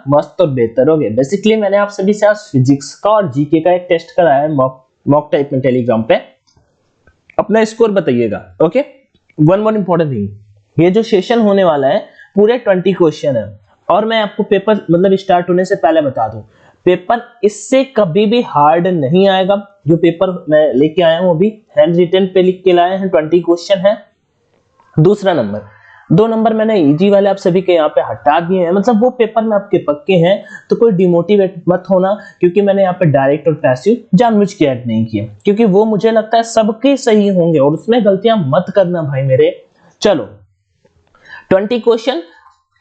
मस्त और बेहतर हो गए। बेसिकली मैंने आप सभी से आज फिजिक्स का और जीके का एक टेस्ट कराया है मॉक टाइप में टेलीग्राम पे। अपना स्कोर बताइएगा। Okay, one more important thing, ये जो सेशन होने वाला है पूरे 20 क्वेश्चन है और मैं आपको पेपर मतलब स्टार्ट होने से पहले बता दूं, पेपर इससे कभी भी हार्ड नहीं आएगा। जो पेपर मैं लेके आया हूं अभी हैंड रिटन पे लिख के लाए हैं, 20 क्वेश्चन है। दूसरा नंबर, 2 नंबर मैंने इजी वाले आप सभी के यहाँ पे हटा दिए हैं, मतलब वो पेपर में आपके पक्के हैं, तो कोई डिमोटिवेट मत होना, क्योंकि मैंने यहाँ पे डायरेक्ट और पैसिव जानबूझ के ऐड नहीं किए, क्योंकि वो मुझे लगता है सबके सही होंगे और उसमें गलतियां मत करना भाई मेरे। चलो 20 question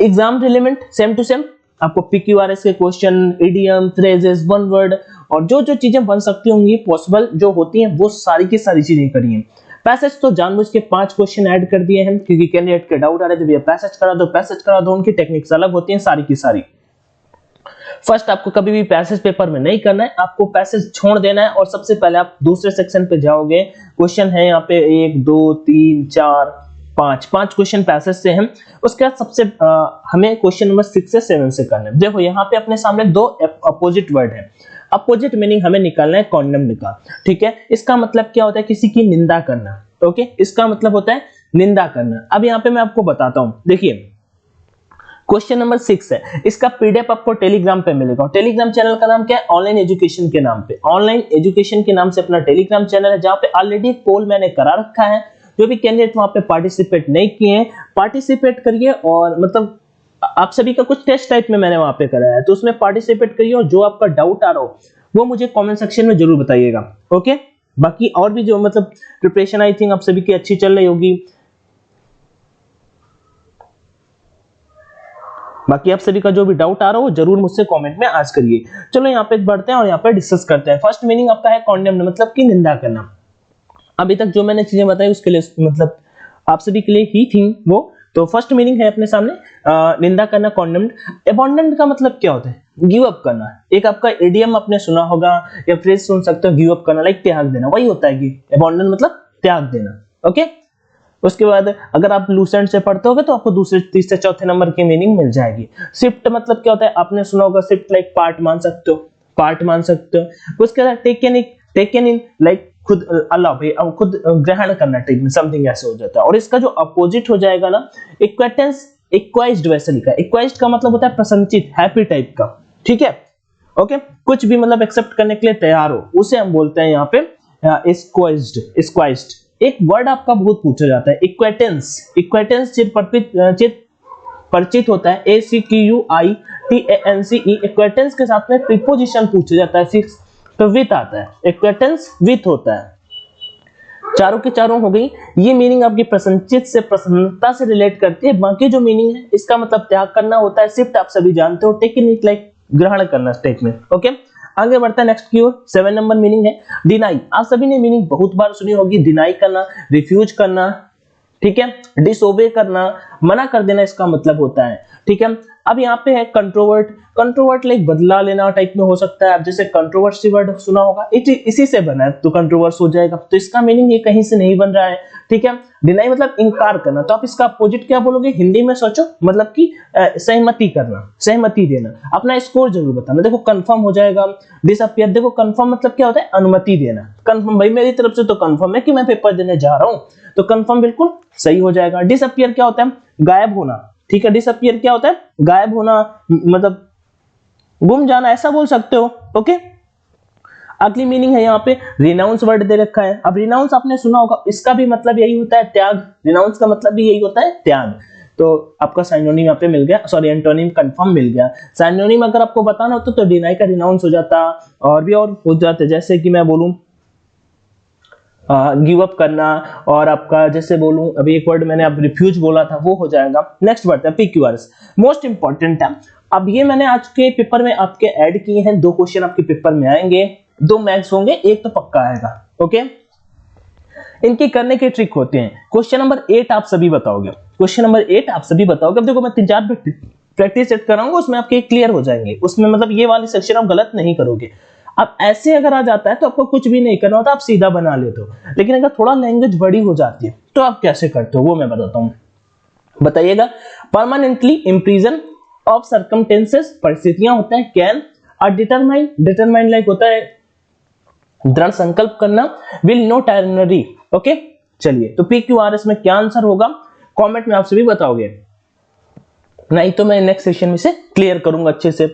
exam relevant, same to same, आपको पीक्यूआरएस के question, idiom, phrases, one word और जो जो चीजें बन सकती होंगी पॉसिबल जो होती हैं वो सारी की सारी चीजें करी हैं। पैसेज तो जानबूझ के 5 क्वेश्चन ऐड कर दिए हैं, क्योंकि कैंडिडेट के डाउट आ रहे थे भैया पैसेज करा दो, उनकी टेक्निक्स अलग होती हैं सारी की सारी। फर्स्ट आपको कभी भी पैसेज पेपर में नहीं करना है, आपको पैसेज छोड़ देना है और सबसे पहले आप दूसरे सेक्शन पे जाओगे। क्वेश्चन है यहाँ पे 1 2 3 4 5 क्वेश्चन पैसेज से हैं। उसके बाद सबसे हमें क्वेश्चन नंबर 6 से 7 से करना है। देखो यहाँ पे अपने सामने 2 अपोजिट वर्ड है, अपोजिट मीनिंग हमें निकालना है कॉन्डम्न का, ठीक है। इसका मतलब क्या होता है, किसी की निंदा करना, ओके, इसका मतलब होता है निंदा करना। अब यहाँ पे मैं आपको बताता हूं, देखिए क्वेश्चन नंबर 6 है, इसका पीडीएफ आपको टेलीग्राम पे मिलेगा। टेलीग्राम चैनल का नाम क्या है, ऑनलाइन एजुकेशन के नाम पे, ऑनलाइन एजुकेशन के नाम से अपना टेलीग्राम चैनल है, जहां पे ऑलरेडी पोल मैंने करा रखा है। जो भी कैंडिडेट वहां पे पार्टिसिपेट नहीं किए हैं, पार्टिसिपेट करिए और मतलब आप सभी का कुछ टेस्ट टाइप में मैंने वहां पे कराया है, तो उसमें पार्टिसिपेट करिए और जो आपका डाउट आ रहा हो वो मुझे कमेंट सेक्शन में जरूर बताइएगा। ओके, बाकी और भी जो मतलब प्रिपरेशन आई थिंक आप सभी की अच्छी चल रही होगी। बाकी आप सभी का जो भी डाउट आ रहा हो जरूर मुझसे कमेंट में आज करिए। चलो यहाँ पे बढ़ते हैं और यहाँ पे डिस्कस करते हैं। फर्स्ट मीनिंग आपका है कॉन्डेम्न, मतलब कि निंदा करना। अभी तक जो मैंने चीजें बताई उसके लिए मतलब आप सभी के लिए ही थी वो। तो फर्स्ट मीनिंग है अपने सामने निंदा करना, कॉन्डेम्ड। अबंडन का मतलब क्या होता है, गिव अप करना। एक आपका इडियम आपने सुना होगा या फ्रेज सुन सकते हो, गिव अप करना, लाइक त्याग देना, वही होता है कि अबंडन मतलब त्याग देना। ओके, उसके बाद अगर आप लूसेंट से पढ़ते होगे तो आपको दूसरे तीसरे चौथे नंबर की मीनिंग मिल जाएगी। शिफ्ट मतलब क्या होता है, आपने सुना होगा शिफ्ट, लाइक पार्ट मान सकते हो, पार्ट मान सकते हो। उसके बाद टेकन इन लाइक खुद अलाउ भाई, अब खुद ग्रहण करना, टाइप में समथिंग ऐसे हो जाता है। और इसका जो अपोजिट हो जाएगा ना, इक्वेटेंस, इक्वाइज्ड वैसे लिखा है। इक्वाइज्ड का मतलब होता है प्रसन्नचित, हैप्पी टाइप का, ठीक है। ओके, कुछ भी मतलब एक्सेप्ट करने के लिए तैयार हो, उसे हम बोलते हैं यहाँ पे स्क्वाइज्ड। एक वर्ड आपका बहुत पूछा जाता है, इक्वेटेंस। इक्वेटेंस चिर परिचित होता है, ACQUITANCE। इक्वेटेंस के साथ में प्रीपोजिशन पूछा जाता है, फिक्स तो विथ आता है, इक्वेटेंस विथ होता है। चारों की चारों हो गई। ये मीनिंग आपकी प्रसन्नचित से, प्रसन्नता से रिलेट करती है। बाकी जो मीनिंग है इसका मतलब त्याग करना होता है। शिफ्ट आप सभी जानते हो, टेकन इट लाइक ग्रहण करना स्टेट में। ओके, आगे बढ़ता है नेक्स्ट की ओर। 7 नंबर मीनिंग है डिनाई। आप सभी ने मीनिंग बहुत बार सुनी होगी, डिनाई करना, रिफ्यूज करना, ठीक है, डिसओबे करना, मना कर देना इसका मतलब होता है, ठीक है। अब यहाँ पे है कंट्रोवर्ट। कंट्रोवर्ट लाइक बदला लेना टाइप में हो सकता है। अब जैसे कंट्रोवर्सी वर्ड सुना होगा, इसी से बना है तो कंट्रोवर्स हो जाएगा, तो इसका मीनिंग ये कहीं से नहीं बन रहा है, ठीक है। डिनाई मतलब इनकार करना, तो आप इसका अपोजिट क्या बोलोगे, हिंदी में सोचो, मतलब कि सहमति करना, सहमति देना। अपना स्कोर जरूर बताना। देखो कंफर्म हो जाएगा, डिसअपियर। देखो कंफर्म मतलब क्या होता है, अनुमति देना। कंफर्म भाई मेरी तरफ से तो कंफर्म है कि मैं पेपर देने जा रहा हूं, तो कंफर्म बिल्कुल सही हो जाएगा। डिसअपियर क्या होता है, गायब होना, ठीक है। डिसअपियर क्या होता है, गायब होना, मतलब गुम जाना, ऐसा बोल सकते हो। ओके, अगली मीनिंग है यहाँ पे रिनाउंस वर्ड दे रखा है। अब रिनाउंस आपने सुना होगा, इसका भी मतलब यही होता है त्याग। रिनाउंस का मतलब भी यही होता है त्याग। तो आपका साइनोनिम यहाँ पे मिल गया, सॉरी एंटोनिम कंफर्म मिल गया। साइनोनिम अगर आपको बताना होता तो डिनाई का रिनाउंस हो जाता, और भी और हो जाते, जैसे कि मैं बोलूं गिव अप करना, और आपका जैसे बोलूं अभी एक वर्ड मैंने अब रिफ्यूज बोला था, वो हो जाएगा। नेक्स्ट बढ़ते हैं पीक्यूआरएस, मोस्ट इंपॉर्टेंट है। अब ये मैंने आज के पेपर में आपके ऐड किए हैं। 2 क्वेश्चन आपके पेपर में आएंगे, 2 मैक्स होंगे, एक तो पक्का आएगा। ओके, इनकी करने के ट्रिक होते हैं। क्वेश्चन नंबर 8 आप सभी बताओगे, क्वेश्चन नंबर 8 आप सभी बताओगे। अब देखो मैं 3-4 प्रैक्टिस सेट कराऊंगा, उसमें आपके क्लियर हो जाएंगे। उसमें मतलब ये वाली सेक्शन आप गलत नहीं करोगे। अब ऐसे अगर आ जाता है तो आपको कुछ भी नहीं करना होता, आप सीधा बना लेते हो। लेकिन अगर थोड़ा लैंग्वेज बड़ी हो जाती है तो आप कैसे करते हो वो मैं बताता हूं, बताइएगा। परमानेंटली इम्प्रिजन ऑफ सर्कमटेंसेस परिस्थितियां होता है, कैन, और डिटरमाइन, डिटरमाइन लाइक होता है दृढ़ संकल्प करना, विल नॉट टायरनरी। ओके चलिए, तो PQRS में क्या आंसर होगा कमेंट में आप सभी बताओगे, नहीं तो मैं नेक्स्ट सेशन में से क्लियर करूंगा अच्छे से।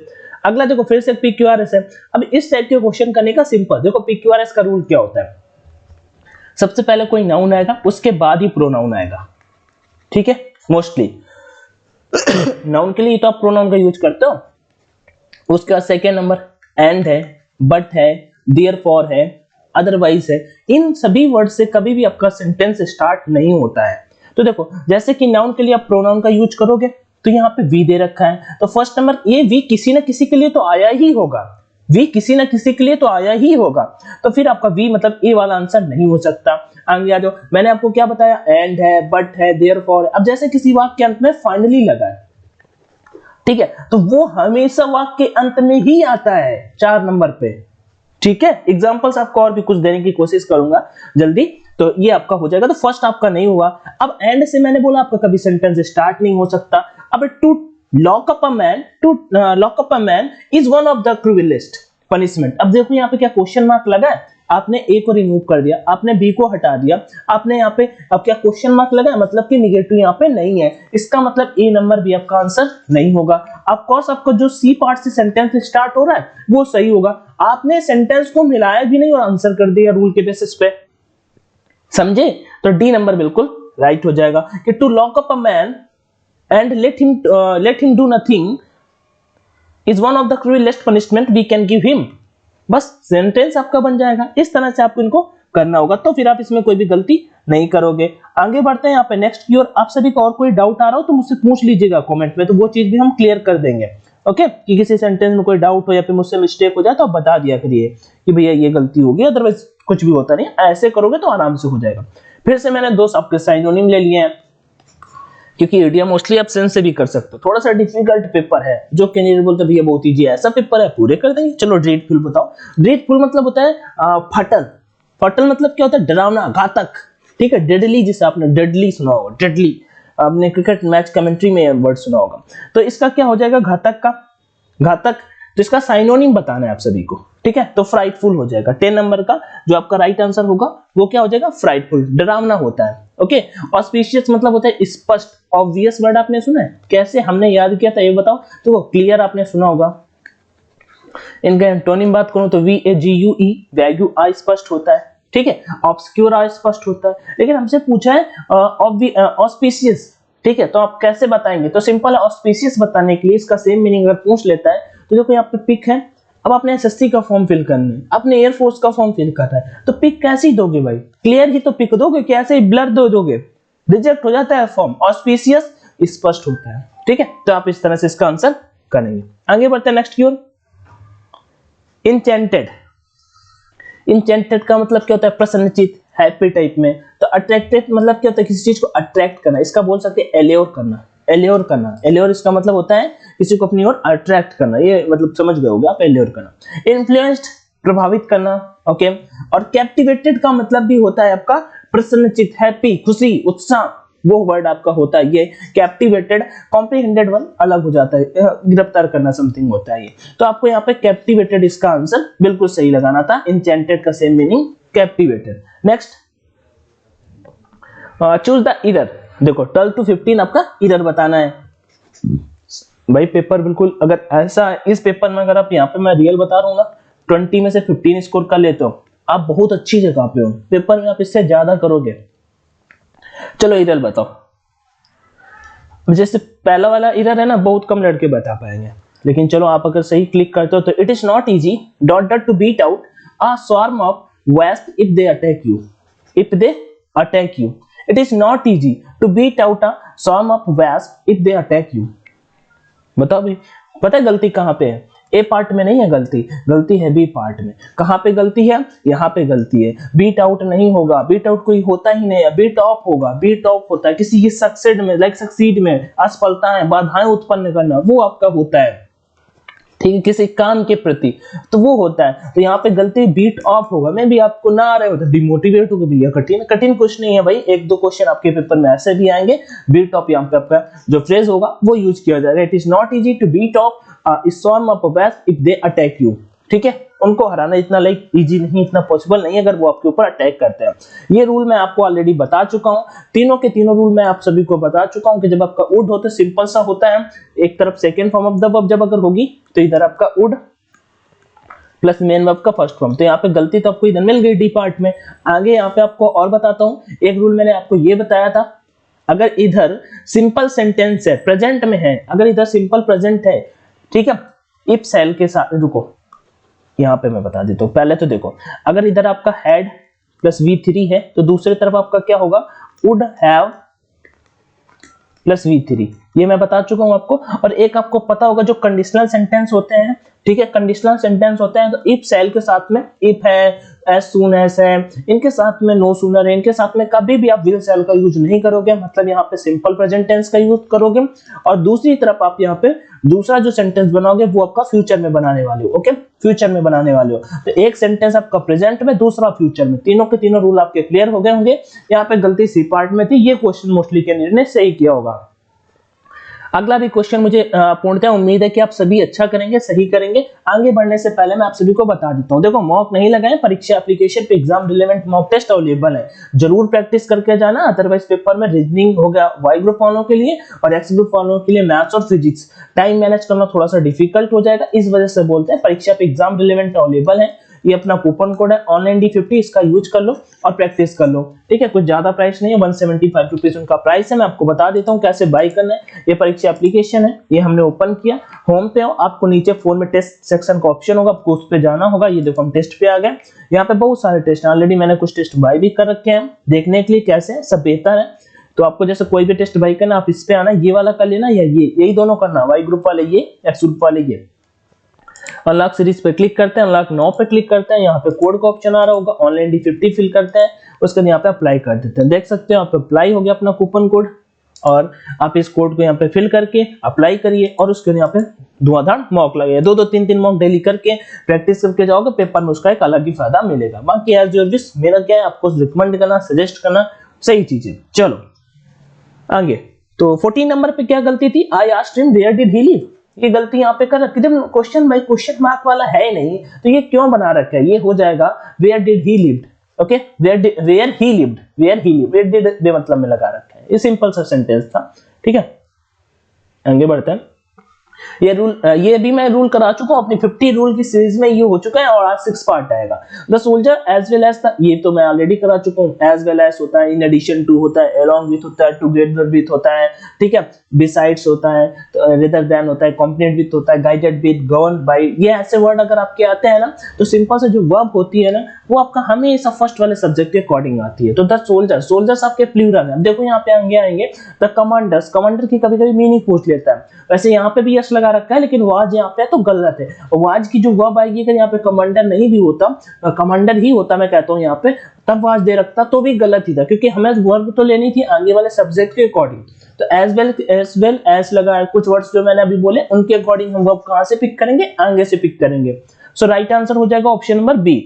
अगला देखो फिर से PQRS है। अब इस टाइप के क्वेश्चन करने का सिंपल, देखो PQRS का रूल क्या होता है, सबसे पहले कोई नाउन आएगा, उसके बाद ही प्रोनाउन आएगा, ठीक है। मोस्टली नाउन के लिए तो आप प्रोनाउन का यूज करते हो, उसके बाद सेकेंड नंबर एंड है, बट है, देयरफॉर है, अदरवाइज है। इन सभी वर्ड से कभी भी आपका सेंटेंस स्टार्ट नहीं होता है। तो देखो जैसे कि नाउन के लिए आप प्रोनाउन का यूज करोगे तो यहाँ पे वी दे रखा है, तो फर्स्ट नंबर ये वी किसी ना किसी के लिए तो आया ही होगा, वी किसी ना किसी के लिए तो आया ही होगा, तो फिर आपका वी मतलब ए वाला आंसर नहीं हो सकता। आगे आ जाओ, मैंने आपको क्या बताया, एंड है, बट है, देयरफॉर है। अब जैसे किसी वाक्य के अंत में फाइनली लगा है, ठीक है, तो वो हमेशा वाक्य के अंत में ही आता है 4 नंबर पे, ठीक है। एग्जांपल्स आपको और भी कुछ देने की कोशिश करूंगा जल्दी, तो ये आपका हो जाएगा। तो फर्स्ट आपका नहीं हुआ। अब एंड से मैंने बोला आपका कभी सेंटेंस स्टार्ट नहीं हो सकता। अब to lock up a man is one of the cruelest punishment. अब देखो यहाँ पे क्या क्वेश्चन मार्क लगा है, आपने ए को रिमूव कर दिया, आपने बी को हटा दिया, आपने यहाँ पे अब क्या क्वेश्चन मार्क लगा है, मतलब कि निगेटिव यहाँ पे नहीं है, इसका मतलब ए नंबर भी आपका आंसर नहीं होगा। ऑफ कोर्स आपको जो सी पार्ट से सेंटेंस स्टार्ट हो रहा है वो सही होगा, आपने सेंटेंस को मिलाया भी नहीं और आंसर कर दिया रूल के बेसिस पे, समझे। तो डी नंबर बिल्कुल राइट हो जाएगा कि to lock up a man and let him do nothing is one of the cruelest punishment we can give him. बस सेंटेंस आपका बन जाएगा, इस तरह से आपको इनको करना होगा, तो फिर आप इसमें कोई भी गलती नहीं करोगे। आगे बढ़ते हैं यहाँ पे नेक्स्ट की ओर। आप सभी को और कोई डाउट आ रहा हो तो मुझसे पूछ लीजिएगा कमेंट में, तो वो चीज भी हम क्लियर कर देंगे। ओके, कि किसी सेंटेंस में कोई डाउट हो या फिर मुझसे मिस्टेक हो जाए तो आप बता दिया करिए कि भैया ये गलती होगी, अदरवाइज कुछ भी होता नहीं, ऐसे करोगे तो आराम से हो जाएगा। फिर से मैंने 2 आपके साइनोनिम ले लिए हैं, क्योंकि इडियम मोस्टली आप सेंस से भी कर सकते हो। थोड़ा सा डिफिकल्ट पेपर है, जो कैंडिडेट बोलते भैया बहुत इजी है, ऐसा पेपर है पूरे कर देंगे। चलो ड्रीडफुल बताओ। ड्रीडफुल मतलब होता है फटल। फटल मतलब क्या होता है, डरावना, घातक, ठीक है। डेडली, जिसे आपने डेडली सुना होगा, डेडली आपने क्रिकेट मैच कमेंट्री में वर्ड सुना होगा, तो इसका क्या हो जाएगा, घातक का, घातक। तो इसका साइनोनिम बताना है आप सभी को, ठीक है। तो फ्राइटफुल हो जाएगा 10 नंबर का, जो आपका राइट आंसर होगा वो क्या हो जाएगा, फ्राइटफुल, डरावना होता है। ओके, ऑस्पिशियस मतलब होता है स्पष्ट, ऑब्वियस वर्ड आपने सुना है, कैसे हमने याद किया था ये बताओ, तो क्लियर आपने सुना होगा। इनका एंटोनिम बात करूं तो VAGUE, वैग्यू, स्पष्ट होता है, ठीक है। ऑब्सक्यूर, स्पष्ट होता है। लेकिन हमसे पूछा है ऑस्पिशियस, ठीक है, तो आप कैसे बताएंगे, तो सिंपल है, ऑस्पिशियस बताने के लिए इसका सेम मीनिंग अगर पूछ लेता है तो देखो यहाँ पे पिक है, अब आपने एसएससी का फॉर्म फिल करना है, आपने एयरफोर्स का फॉर्म फिल करना है, तो पिक कैसे ही दोगे भाई, क्लियर ही तो पिक दोगे, कैसे ही ब्लर दोगे, रिजेक्ट हो जाता है फॉर्म। ऑस्पिशियस स्पष्ट होता है, ठीक है। तो आप इस तरह से इसका आंसर करेंगे। आगे बढ़ते हैं नेक्स्ट की ओर। इंचेंटेड, इंचेंटेड का मतलब क्या होता है, प्रसन्नचित, हैप्पी टाइप में। तो अट्रैक्टेड मतलब क्या होता है, किसी चीज को अट्रैक्ट करना, इसका बोल सकते हैं एल्योर करना, एल्योर करना। एल्योर इसका मतलब होता है किसी को अपनी ओर अट्रैक्ट करना, ये मतलब समझ गए होगे आप, एल्योर करना। इन्फ्लुएंस्ड, प्रभावित करना, ओके। और कैप्टिवेटेड का मतलब भी होता है आपका प्रसन्नचित, हैप्पी, खुशी, उत्साह, वो वर्ड आपका होता है ये कैप्टिवेटेड। कॉम्प्रिहेंडेड वन अलग हो जाता है, गिरफ्तार करना समथिंग होता है ये। तो आपको यहाँ पे कैप्टिवेटेड इसका आंसर बिल्कुल सही लगाना था। इंचेंटेड का same meaning, captivated. Next, choose the error. देखो 12 to 15 आपका ईरर बताना है भाई। पेपर बिल्कुल, अगर ऐसा इस पेपर में अगर आप यहाँ पे मैं रियल बता रहा हूँ ना, 20 में से 15 स्कोर कर लेते हो, आप बहुत अच्छी जगह पे हो, पेपर में आप इससे ज्यादा करोगे। चलो ईरर बताओ। जैसे पहला वाला ईरर है ना, बहुत कम लड़के बता पाएंगे, लेकिन चलो आप अगर सही क्लिक करते हो तो it is not easy dot to beat out a swarm of wasp if they attack you, if they attack you, it is not easy to beat out a swarm of wasp if they attack you। बताओ भाई, पता है गलती कहां पे है, ए part में नहीं है गलती, गलती है बी पार्ट में। कहां पे गलती है, यहाँ पे गलती है। बीट आउट नहीं होगा, बीट आउट कोई होता ही नहीं है, बीट ऑफ होगा। बीट ऑफ होता है किसी की सक्सेड में, लाइक सक्सीड में, असफलताएं, बाधाएं उत्पन्न करना, वो आपका होता है। ठीक है, किसी काम के प्रति, तो वो होता है। तो यहाँ पे गलती बीट ऑफ होगा, मैं भी आपको ना आ रहे हो तो डिमोटिवेट होगा, भैया कठिन कठिन कुछ नहीं है भाई, एक दो क्वेश्चन आपके पेपर में ऐसे भी आएंगे। बीट ऑफ यहाँ पे आपका जो फ्रेज होगा वो यूज किया जाएगा। It is not easy to beat of storm of a best if they attack you. ठीक है, उनको हराना इतना लाइक इजी नहीं, इतना पॉसिबल नहीं अगर वो आपके ऊपर अटैक करते हैं। ये रूल मैं आपको ऑलरेडी बता चुका हूं, तीनों के तीनों रूल मैं आप सभी को बता चुका हूं कि जब आपका वुड होता है सिंपल सा होता है, एक तरफ second form of the verb जब अगर होगी तो इधर आपका वुड प्लस मेन वर्ब का फर्स्ट फॉर्म। तो यहाँ पे गलती तो आपको इधर मिल गई डी पार्ट में। आगे यहाँ पे आपको और बताता हूँ, एक रूल मैंने आपको ये बताया था, अगर इधर सिंपल सेंटेंस है, प्रेजेंट में है, अगर इधर सिंपल प्रेजेंट है, ठीक है, इफ सेल के साथ, रुको यहाँ पे मैं बता देता हूँ। पहले तो देखो, अगर इधर आपका हैड प्लस V3 है तो दूसरी तरफ आपका क्या होगा, वुड हैव प्लस V3, ये मैं बता चुका हूं आपको। और एक आपको पता होगा जो कंडीशनल सेंटेंस होते हैं, ठीक है, कंडीशनल सेंटेंस होते हैं तो इफ सेल के साथ में इफ है, एज सून एज है, इनके साथ में नो सूनर है, इनके साथ में कभी भी आप विल सेल का यूज नहीं करोगे, मतलब यहाँ पे सिंपल प्रेजेंट टेंस का यूज करोगे। और दूसरी तरफ आप यहाँ पे दूसरा जो सेंटेंस बनाओगे वो आपका फ्यूचर में बनाने वाले हो। ओके, फ्यूचर में बनाने वाले हो, तो एक सेंटेंस आपका प्रेजेंट में, दूसरा फ्यूचर में, तीनों के तीनों रूल आपके क्लियर हो गए होंगे। यहाँ पे गलती सी पार्ट में थी, ये क्वेश्चन मोस्टली कैंडिडेट ने सही किया होगा। अगला भी क्वेश्चन मुझे पूर्णतः उम्मीद है कि आप सभी अच्छा करेंगे, सही करेंगे। आगे बढ़ने से पहले मैं आप सभी को बता देता हूं, देखो मॉक नहीं लगाएं, परीक्षा एप्लीकेशन पे exam relevant mock test available है, जरूर प्रैक्टिस करके जाना। अदरवाइज पेपर में रीजनिंग हो गया वाई ग्रुप वालों के लिए और एक्स ग्रुप वालों के लिए मैथ्स और फिजिक्स टाइम मैनेज करना थोड़ा सा डिफिकल्ट हो जाएगा, इस वजह से बोलते हैं परीक्षा पे एग्जाम रिलेवेंट अवेलेबल है। ये अपना कूपन कोड है ऑनलाइन D50, इसका यूज कर लो और प्रैक्टिस कर लो। ठीक है, कुछ ज्यादा प्राइस नहीं है, 175 रुपीज उनका प्राइस है। मैं आपको बता देता हूँ कैसे बाय करना है। ये परीक्षा एप्लीकेशन है, ये हमने ओपन किया, होम पे हो, आपको नीचे फोन में टेस्ट सेक्शन का ऑप्शन होगा, आपको उस पे जाना होगा। ये देखो हम टेस्ट पे आ गए, यहाँ पे बहुत सारे टेस्ट हैं, ऑलरेडी मैंने कुछ टेस्ट बाय भी कर रखे हैं, देखने के लिए कैसे हैं, सब बेहतर है। तो आपको जैसे कोई भी टेस्ट बाय करना, आप इस पे आना, ये वाला कर लेना या ये, यही दोनों करना, वाई ग्रुप वाले ये, एक्स ग्रुप वाले ये। अनलॉक सीरीज पे क्लिक करते हैं, अनलॉक नाउ पे क्लिक करते हैं, यहाँ पे कोड का ऑप्शन आ रहा होगा, ऑनलाइन D50 फिल करते हैं, उसके बाद यहाँ पे अप्लाई कर देते हैं। देख सकते हो यहाँ पे अप्लाई हो गया अपना कूपन कोड, और आप इस कोड को यहाँ पे फिल करके अप्लाई करिए और उसके यहाँ पे धुआंधार मॉक लगे, दो तीन मॉक डेली करके प्रैक्टिस करके जाओगे, पेपर में उसका एक अलग ही फायदा मिलेगा। बाकी एज योर विश, मेरा क्या है आपको रिकमेंड करना, सजेस्ट करना, सही चीजें। चलो आगे, तो 14 नंबर पे क्या गलती थी, I asked him where did he live, ये गलती यहाँ पे कर रखी, जब क्वेश्चन भाई क्वेश्चन मार्क वाला है नहीं तो ये क्यों बना रखा है, ये हो जाएगा where did he lived. Okay, where he lived, where did बेमतलब में लगा रखा है, ये सिंपल सा सेंटेंस था। ठीक है, आगे बढ़ते हैं। ये रूल, ये भी मैं रूल करा चुका हूं अपनी 50 रूल की सीरीज में, ये हो चुका है और आज 6 पार्ट आएगा। The soldier as well as, ये तो मैं ऑलरेडी करा चुका हूं। एज वेल एज होता है, इन एडिशन टू होता है, अलोंग विथ होता है, टुगेदर विथ होता है, ठीक है, बिसाइड्स होता है, रेदर देन होता है, कॉम्बिनेट विथ होता है, गाइडेड विथ, गवर्न बाय, ये ऐसे वर्ड अगर आपके आते हैं ना, तो सिंपल से जो वर्ब होती है ना, वो आपका हमेशा फर्स्ट वाले सब्जेक्ट के अकॉर्डिंग आती है। तो द सोल्जर, सोल्जर्स आपके प्लूरल है। देखो यहाँ पे आएंगे द कमांडर्स, कमांडर की कभी कभी मीनिंग पूछ लेता है, वैसे यहाँ पे भी यश लगा रखा है, लेकिन वाज यहाँ पे तो गलत है। वाज की जो वर्ब आएगी, अगर यहाँ पे कमांडर नहीं भी होता, कमांडर ही होता, मैं कहता हूँ यहाँ पे, तब वाज दे रखता तो भी गलत ही था, क्योंकि हमें वर्ब तो लेनी थी आगे वाले सब्जेक्ट के अकॉर्डिंग। तो एज वेल एज लगा है, कुछ वर्ड्स जो मैंने अभी बोले उनके अकॉर्डिंग हम वर्ब कहां से पिक करेंगे, आगे से पिक करेंगे। सो राइट आंसर हो जाएगा option number B.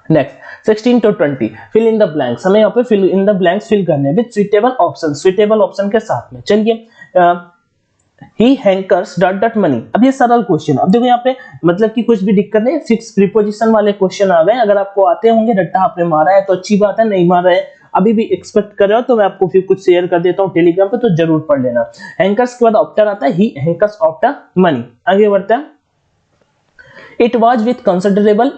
Next 16 to 20, fill in the blanks, हमें यहाँ पे fill in the blanks fill करने with suitable option, suitable option के साथ में। चलिए, he hankers dot dot money, अब ये सरल क्वेश्चन, अब देखो यहाँ पे मतलब कि कुछ भी दिक्कत नहीं, फिक्स प्रीपोजिशन वाले क्वेश्चन आ गए। अगर आपको आते होंगे, रट्टा आपने मारा है तो अच्छी बात है, नहीं मारा है अभी भी एक्सपेक्ट कर रहे हो तो मैं आपको फिर कुछ शेयर कर देता हूँ टेलीग्राम पे, तो जरूर पढ़ लेना। हैंकर्स के बाद आफ्टर आता है ही हैंकर्स आफ्टर मनी। आगे बढ़ता है, it was with considerable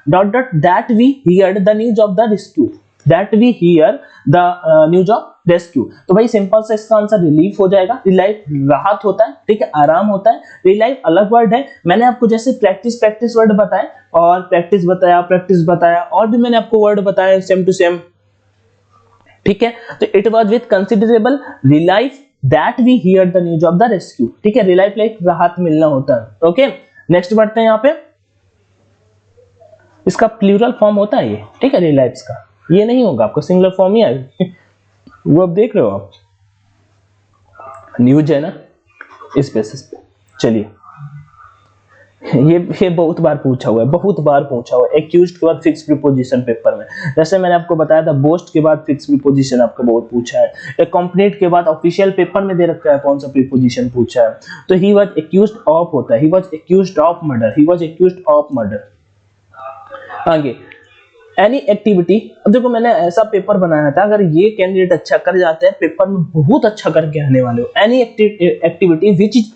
dot dot that we heard the news of the rescue, that we hear the news of rescue। तो भाई सिंपल से इसका आंसर रिलीफ हो जाएगा। रिलीफ राहत होता है, ठीक है, आराम होता है। रिलीफ अलग वर्ड है, मैंने आपको जैसे प्रैक्टिस वर्ड बताए और प्रैक्टिस बताया और भी मैंने आपको वर्ड बताया सेम टू सेम, ठीक है। तो it was with considerable relief that we hear the news of the rescue, ठीक है, रिलीफ लाइक राहत मिलना होता है। ओके, नेक्स्ट बढ़ते हैं। यहाँ पे इसका प्लूरल फॉर्म होता है ये, ठीक है, रिलीफ्स का, ये नहीं होगा, आपको सिंगुलर फॉर्म ही आएगा। वो अब देख रहे हो आप, न्यूज है ना, इस बेसिस पे। चलिए, ये बहुत बार पूछा हुआ है, बहुत बार पूछा हुआ है। एक्यूज्ड के बाद फिक्स प्रीपोजिशन पेपर में, जैसे मैंने आपको बताया था बोस्ट के बाद फिक्स प्रीपोजिशन आपको बहुत पूछा है। एक्कम्प्लीट के बाद ऑफिशियल पेपर में दे रखा है कौन सा प्रीपोजिशन पूछा है। तो ही वाज एक्यूज्ड ऑफ होता है, he was accused of murder, he was accused of murder. आगे एनी एक्टिविटी, अब देखो मैंने ऐसा पेपर बनाया था, अगर ये कैंडिडेट अच्छा कर जाते हैं पेपर में बहुत अच्छा करके आने वाले हो। Any activity which is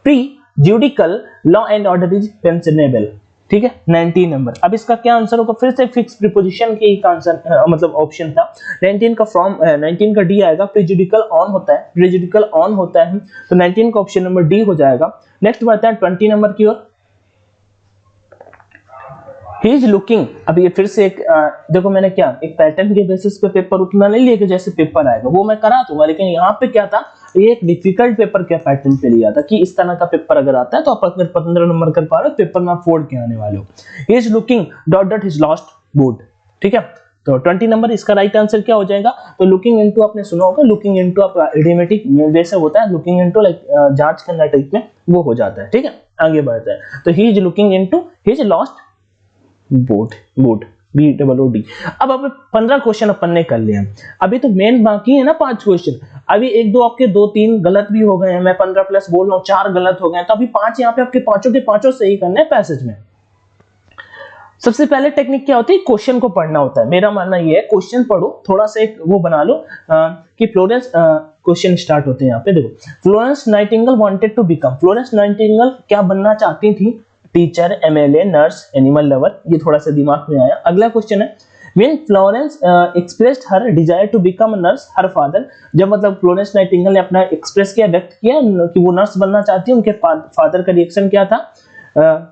pre judicial law and order is pensionable, ठीक है 19 नंबर। अब इसका क्या आंसर होगा, फिर से फिक्स प्रीपोजिशन के एक आंसर मतलब ऑप्शन था। 19 का फॉर्म 19 का डी आएगा, प्रीजुडिकल ऑन होता है, प्रीजुडिकल ऑन होता है, तो 19 का ऑप्शन नंबर डी हो जाएगा। नेक्स्ट बढ़ता है 20 नंबर की ओर। ही इज लुकिंग, अब ये फिर से एक देखो मैंने क्या एक पैटर्न के बेसिस पे पेपर उतना नहीं लिया कि जैसे पेपर आएगा वो मैं करा दूंगा, लेकिन यहाँ पे क्या था, ये एक डिफिकल्ट पेपर के पैटर्न पे लिया था कि इस तरह का पेपर अगर आता है तो आप अगर 15 नंबर कर पा रहे हो पेपर में आप फोड़ के आने वाले हो। He is looking dot dot his lost board, ठीक है। तो 20 नंबर इसका राइट आंसर क्या हो जाएगा, तो लुकिंग इनटू आपने सुना होगा, लुकिंग इनटू आप इडियोमेटिक जैसे होता है, लुकिंग इनटू लाइक जांच करना टाइप में वो हो जाता है, ठीक है। आगे बढ़ते हैं, तो he is looking into his lost board, board BOOD। अब 15 क्वेश्चन अपन ने कर लिए हैं, अभी तो मेन बाकी है ना 5 क्वेश्चन। अभी 1 2 आपके 2 3 गलत भी हो गए हैं, मैं 15 प्लस बोल रहा हूँ 4 गलत हो गए हैं, तो अभी 5 यहाँ पे आपके पांचों के पांचों सही करने हैं पैसेज में। सबसे पहले टेक्निक क्या होती है, क्वेश्चन को पढ़ना होता है। मेरा मानना ये है क्वेश्चन पढ़ो, थोड़ा सा एक वो बना लो कि फ्लोरेंस क्वेश्चन स्टार्ट होते हैं यहाँ पे। देखो Florence Nightingale wanted to become, Florence Nightingale क्या बनना चाहती थी, teacher, MLA, nurse, animal lover. ये थोड़ा सा दिमाग में आया। अगला क्वेश्चन है When Florence expressed her desire to become a nurse, her father, जब मतलब फ्लोरेंस नाइटिंगेल ने अपना एक्सप्रेस किया, व्यक्त किया कि वो नर्स बनना चाहती है, उनके फादर का रिएक्शन क्या था,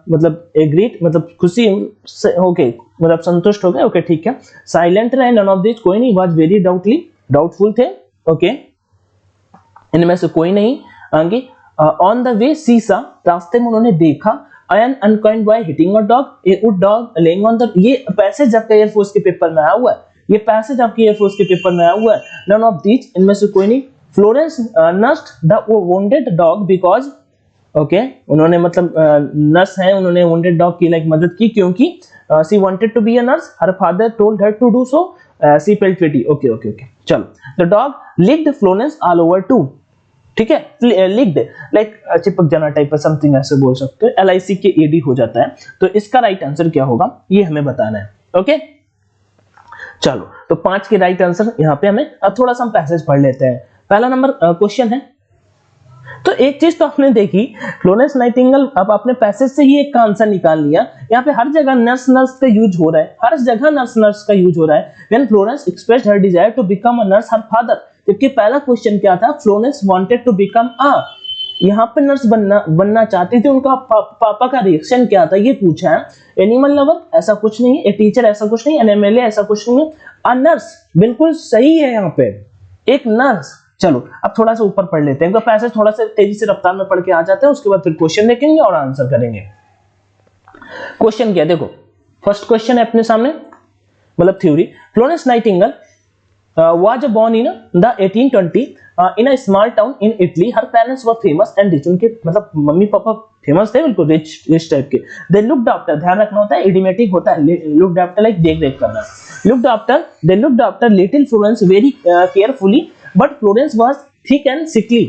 मतलब एग्रीड मतलब खुशी हो गए, मतलब संतुष्ट हो गए, ओके ठीक है। साइलेंट रहे, नन ऑफ दिस, कोई नहीं, वाज वेरी डाउटफुल थे, ओके इनमें से कोई नहीं। आगे ऑन द वे सीसा, रास्ते में उन्होंने देखा, an unkind boy hitting a dog, a wood dog laying on the, ये पैसेज आपके एयरफोर्स के पेपर में आया हुआ है, ये पैसेज आपके एयरफोर्स के पेपर में आया हुआ है। नन ऑफ दीज, इनमें से कोई नहीं। Florence nursed the wounded dog because, okay उन्होंने मतलब नर्स हैं, उन्होंने वुंडेड डॉग की लाइक मदद की क्योंकि she wanted to be a nurse, her father told her to do so, she felt pity, okay okay okay चलो। The dog licked Florence all over too, ठीक है, लिक्ड लाइक चिपक जाना type का समथिंग ऐसे बोल सकते हो, LIC के AD हो जाता है। तो इसका राइट आंसर क्या होगा ये हमें बताना है, ओके चलो। तो 5 के राइट आंसर यहाँ पे हमें। अब थोड़ा सा हम पैसेज पढ़ लेते हैं। पहला नंबर क्वेश्चन है, तो एक चीज तो आपने देखी, फ्लोरेंस नाइटिंगेल, अब आपने पैसेज से ही एक का आंसर निकाल लिया। यहाँ पे हर जगह नर्स का यूज हो रहा है, हर जगह नर्स का यूज हो रहा है। When Florence expressed her desire to become a nurse, her father, जबकि पहला क्वेश्चन क्या था, Florence wanted to become a, यहाँ पे नर्स बनना चाहती थी, उनका पापा का रिएक्शन क्या था ये पूछा है। एनिमल लवर ऐसा कुछ नहीं है, ए टीचर ऐसा कुछ नहीं, एन MLA ऐसा कुछ नहीं है, अ नर्स बिल्कुल सही है यहाँ पे, एक नर्स। चलो अब थोड़ा सा ऊपर पढ़ लेते हैं, तो पैसेज थोड़ा सा तेजी से रफ्तार में पढ़ के आ जाते हैं, उसके बाद फिर क्वेश्चन देखेंगे और आंसर करेंगे। क्वेश्चन क्या देखो, फर्स्ट क्वेश्चन है अपने सामने, मतलब theory. Florence Nightingale was born in the 1820 in a small town in Italy. Her parents were famous and rich. उनके मतलब मम्मी पापा फेमस थे, बिल्कुल रिच टाइप के। They looked after, ध्यान रखना होता है, इडियोमेटिक होता है, looked after लाइक देख करना। They looked after little Florence very carefully, but Florence was thick and sickly.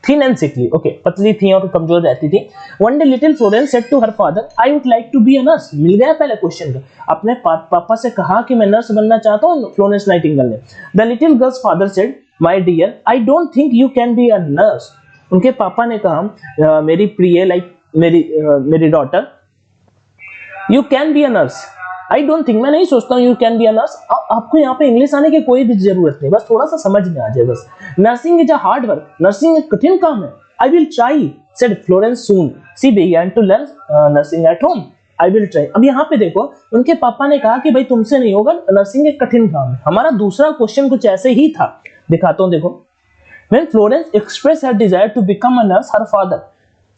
Thin and sickly, okay, पतली थी और कमजोर रहती थी। One day little Florence said to her father, I would like to be a nurse. मिल गया पहले question का, अपने पापा से कहा कि मैं नर्स बनना चाहता हूँ, फ्लोरेंस नाइटिंगेल ने। The little girl's father said, My dear, I don't think you can be a nurse. उनके पापा ने कहा, मेरी प्रिय लाइक मेरी daughter, You can be a nurse. I don't think, मैं नहीं सोचता हूँ you can be a nurse. आपको यहाँ पे इंग्लिश आने की कोई भी जरूरत नहीं, बस थोड़ा सा समझ में आ जाए बस। Nursing is a hard work, nursing एक कठिन काम है। I will try said Florence soon, she began to learn nursing at home. I will try. अब यहाँ पे देखो, उनके पापा ने कहा कि भाई तुमसे नहीं होगा, नर्सिंग एक कठिन काम है। हमारा दूसरा क्वेश्चन कुछ ऐसे ही था, दिखाता हूँ देखो। When Florence expressed her desire to become a nurse, her father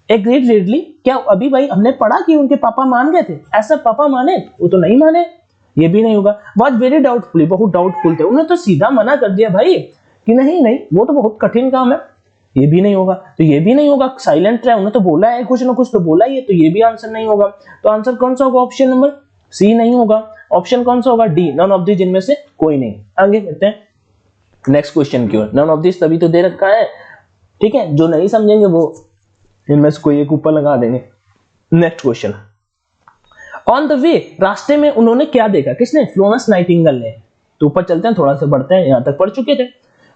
agreed readily. क्या अभी भाई हमने पढ़ा कि उनके पापा मान गए थे? ऐसा पापा माने? वो तो नहीं माने, ये भी नहीं होगा। Was very doubtful, बहुत डाउटफुल थे। उन्होंने तो सीधा मना कर दिया भाई कि नहीं नहीं, वो तो बहुत कठिन काम है। ये भी नहीं होगा, तो ये भी नहीं होगा, साइलेंट है, उन्होंने तो बोला है कुछ ना कुछ तो बोला ही है, तो ये भी आंसर नहीं होगा। तो आंसर कौन सा होगा? ऑप्शन नंबर सी नहीं होगा। ऑप्शन कौन सा होगा? डी, नन ऑफ दिस, इनमें से कोई नहीं। आगे बढ़ते हैं नेक्स्ट क्वेश्चन की ओर। नन ऑफ दिस तभी तो दे रखा है, ठीक है, जो नहीं समझेंगे वो इनमें से कोई एक ऊपर लगा देंगे। Next question, on the way, रास्ते में उन्होंने क्या देखा? किसने? फ्लोरेंस नाइटिंगेल ने। तो ऊपर चलते हैं, थोड़ा सा बढ़ते हैं, यहां तक पढ़ चुके थे।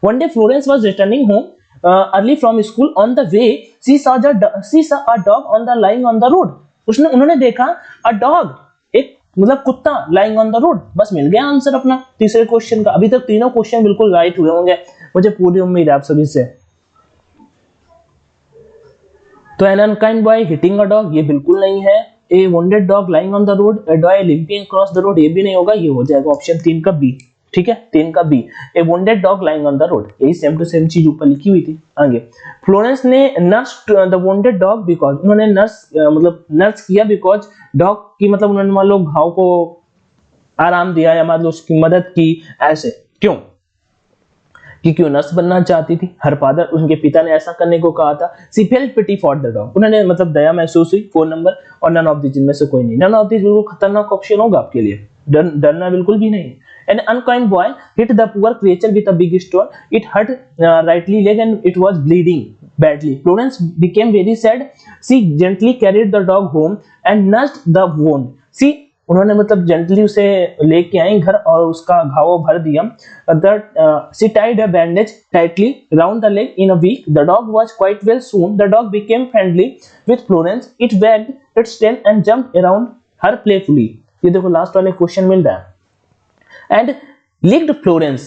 One day Florence was returning home early from school, on the way she saw a dog on the lying on the road। उन्होंने देखा अ डॉग, एक मतलब कुत्ता, lying on the road। बस मिल गया आंसर अपना तीसरे क्वेश्चन का। अभी तक तीनों क्वेश्चन बिल्कुल राइट हुए होंगे, मुझे पूरी उम्मीद है आप सभी से। तो an unkind boy hitting a dog, ये बिल्कुल नहीं है। A wounded dog lying on the road, a dog limping across the road, ये भी नहीं होगा, ये हो जाएगा ऑप्शन 3 का बी। ठीक है, 3 का B, a wounded dog lying on the road, यही सेम टू सेम चीज ऊपर लिखी हुई थी। आगे, फ्लोरेंस ने nurse the wounded dog because, उन्होंने नर्स किया बिकॉज डॉग की मतलब उन्होंने मान लो घाव को आराम दिया या मतलब उसकी मदद की, ऐसे क्यों? क्योंकि वो नर्स बनना चाहती थी। हर फादर, उनके पिता ने ऐसा करने को कहा था। She felt pity for the dog, उन्होंने मतलब दया महसूस हुई। 4 नंबर, और नन ऑफ दिस, इनमें से कोई नहीं। नन ऑफ दिस बिल्कुल खतरनाक ऑप्शन होगा आपके लिए, डरना बिल्कुल भी नहीं। An unkind boy hit the poor creature with a big stone. It hurt rightly leg and it was bleeding badly. Florence became very sad. She gently carried the dog home and nursed the wound. See, उन्होंने मतलब gently उसे लेके आई घर और उसका घाव भर दिया। She tied a bandage tightly round the leg in a week. The dog was quite well soon. The dog became friendly with Florence. It wagged its tail and jumped around her playfully. ये देखो last वाले question मिल रहा है। And licked Florence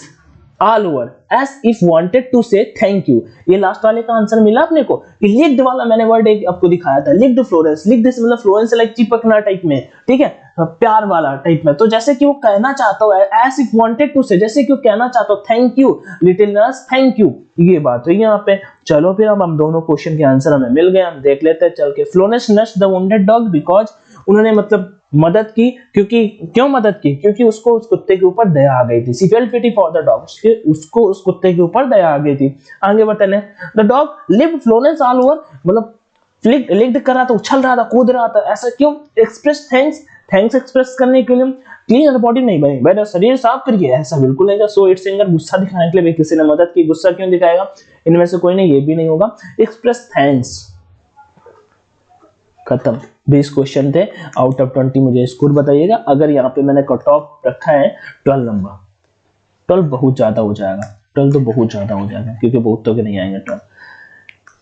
all over as if wanted to say thank you। ये last वाले का answer मिला अपने को। ये licked वाला मैंने वर्ड एक आपको दिखाया था, licked Florence। licked से मतलब फ्लोरेंस से लाइक चिपकना टाइप में, ठीक है, प्यार वाला टाइप में। तो जैसे कि वो कहना चाहता हो, as if wanted to say, जैसे कि वो कहना चाहता हो thank you little nurse, thank you, ये बात हुई यहाँ पे। चलो फिर अब हम दोनों क्वेश्चन के आंसर हमें मिल गए, हम देख लेते हैं चल के। Florence nursed the wounded dog because, उन्होंने मतलब मदद की, क्योंकि क्यों मदद की? क्योंकि उसको उस कुत्ते के ऊपर दया आ गई थी। She felt pity for the dog, उसको उस कुत्ते के ऊपर दया आ गई थी। आगे बढ़ते हैं। The dog lived Florence all over, मतलब लिक्ड कर रहा था, उछल रहा था, कूद रहा था, ऐसा क्यों? एक्सप्रेस थैंक्स एक्सप्रेस करने के लिए। क्लीन द बॉडी नहीं भाई, मेरा शरीर साफ करिए, ऐसा बिल्कुल नहीं। सो इट्स सिंगर, गुस्सा दिखाने के लिए किसी ने मदद की, गुस्सा क्यों दिखाएगा? इनमें से कोई नहीं, ये भी नहीं होगा। एक्सप्रेस थैंक्स, खत्म। 20 क्वेश्चन थे, आउट ऑफ 20 मुझे स्कोर बताइएगा। अगर यहाँ पे मैंने कट ऑफ रखा है 12 नंबर, 12 बहुत ज्यादा हो जाएगा, 12 तो बहुत ज्यादा हो जाएगा क्योंकि बहुत तो के नहीं आएंगे 12।